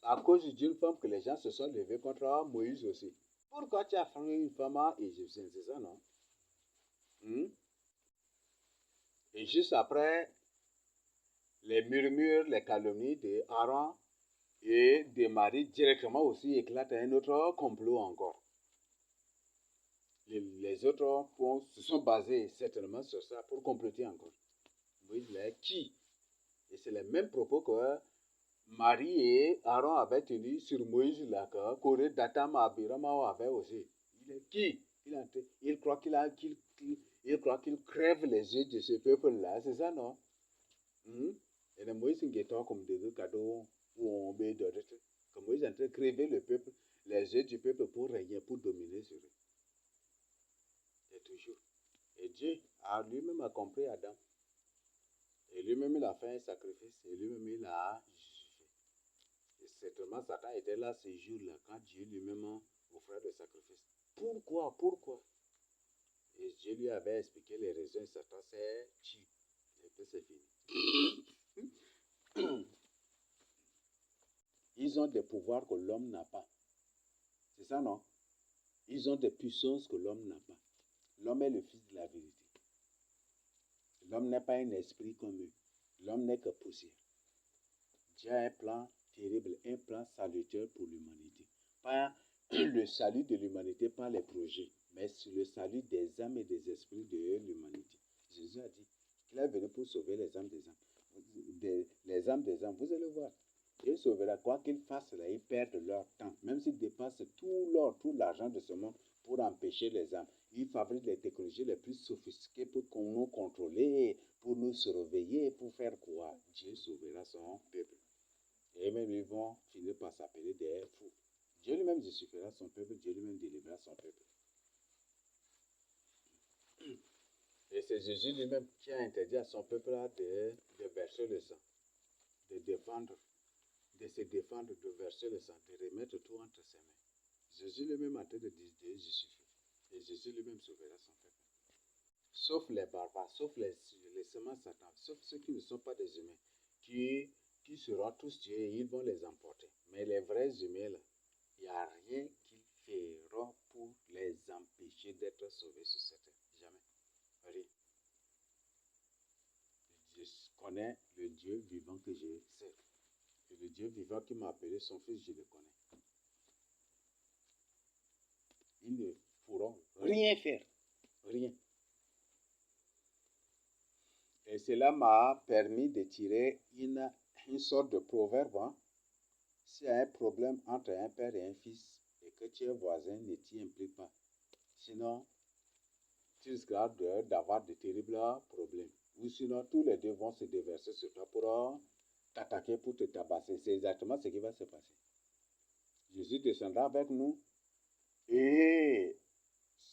à cause d'une femme que les gens se sont levés contre Moïse aussi. Pourquoi tu as fait une femme égyptienne, c'est ça, non? Et juste après, les murmures, les calomnies de Aaron et de Marie directement aussi éclatent un autre complot encore. Les autres se sont basés certainement sur ça pour comploter encore. Moïse là, qui? Et c'est les mêmes propos que Marie et Aaron avaient tenus sur Moïse là, que Corée, Datam, Abiram avait aussi. Il est qui? Il croit qu'il crève les yeux de ce peuple-là, c'est ça, non? Et le Moïse qui est comme des cadeaux où on met de que Moïse est en train de crever le peuple, les yeux du peuple pour régner, pour dominer sur eux. Et toujours. Et Dieu a lui-même a compris Adam. Et lui-même il a fait un sacrifice. Et lui-même il a jugé. Et certainement Satan était là ces jours-là quand Dieu lui-même offrait le sacrifice. Pourquoi? Et Dieu lui avait expliqué les raisons. Satan s'est tué. Et puis c'est fini. Ils ont des pouvoirs que l'homme n'a pas. C'est ça, non? Ils ont des puissances que l'homme n'a pas. L'homme est le fils de la vérité. L'homme n'est pas un esprit comme eux. L'homme n'est que poussière. Dieu a un plan terrible, un plan salutaire pour l'humanité. Pas le salut de l'humanité par les projets, mais sur le salut des âmes et des esprits de l'humanité. Jésus a dit qu'il est venu pour sauver les âmes des âmes. Les âmes des âmes, vous allez voir. Il sauvera quoi qu'ils fassent là, ils perdent leur temps. Même s'ils dépensent tout l'or, tout l'argent de ce monde pour empêcher les âmes. Ils fabriquent les technologies les plus sophistiquées pour nous contrôler, pour nous surveiller, pour faire quoi? Dieu sauvera son peuple. Et même ils vont finir par s'appeler des fous. Dieu lui-même justifiera son peuple, Dieu lui-même délivrera son peuple. Et c'est Jésus lui-même qui a interdit à son peuple de verser le sang, de se défendre, de verser le sang, de remettre tout entre ses mains. Jésus lui-même a train de justifier. Et Jésus lui-même sauvera son peuple. Sauf les barbares, sauf les semences Satan, sauf ceux qui ne sont pas des humains, qui seront tous tués et ils vont les emporter. Mais les vrais humains, là, il n'y a rien qu'ils feront pour les empêcher d'être sauvés sur cette terre. Jamais. Rien. Je connais le Dieu vivant que je sais. Et le Dieu vivant qui m'a appelé son fils, je le connais. Ils ne pourront rien faire. Rien. Et cela m'a permis de tirer une sorte de proverbe. S'il y a un problème entre un père et un fils et que tu es voisin, ne t'y implique pas. Sinon, tu risqueras d'avoir de terribles problèmes. Ou sinon, tous les deux vont se déverser sur toi pour t'attaquer, pour te tabasser. C'est exactement ce qui va se passer. Jésus descendra avec nous et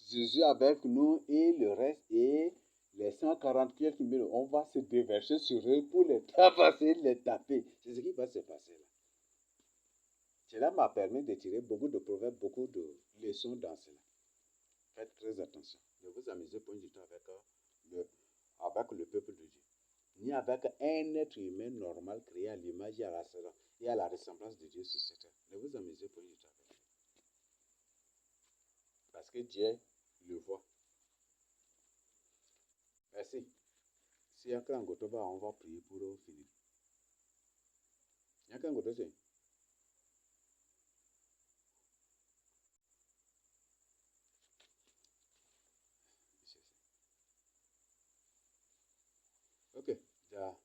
Jésus avec nous et le reste et les 140 quelques mille, on va se déverser sur eux pour les tabasser, les taper. C'est ce qui va se passer là. Cela m'a permis de tirer beaucoup de proverbes, beaucoup de leçons dans cela. Faites très attention. Ne vous amusez pas du tout avec le peuple de Dieu. Ni avec un être humain normal créé à l'image et à la ressemblance de Dieu sur cette terre. Ne vous amusez pas du tout avec lui. Parce que Dieu le voit. Merci. Si Yakran Gotoba, on va prier pour finir. Yakran Gotoba, ok, ya.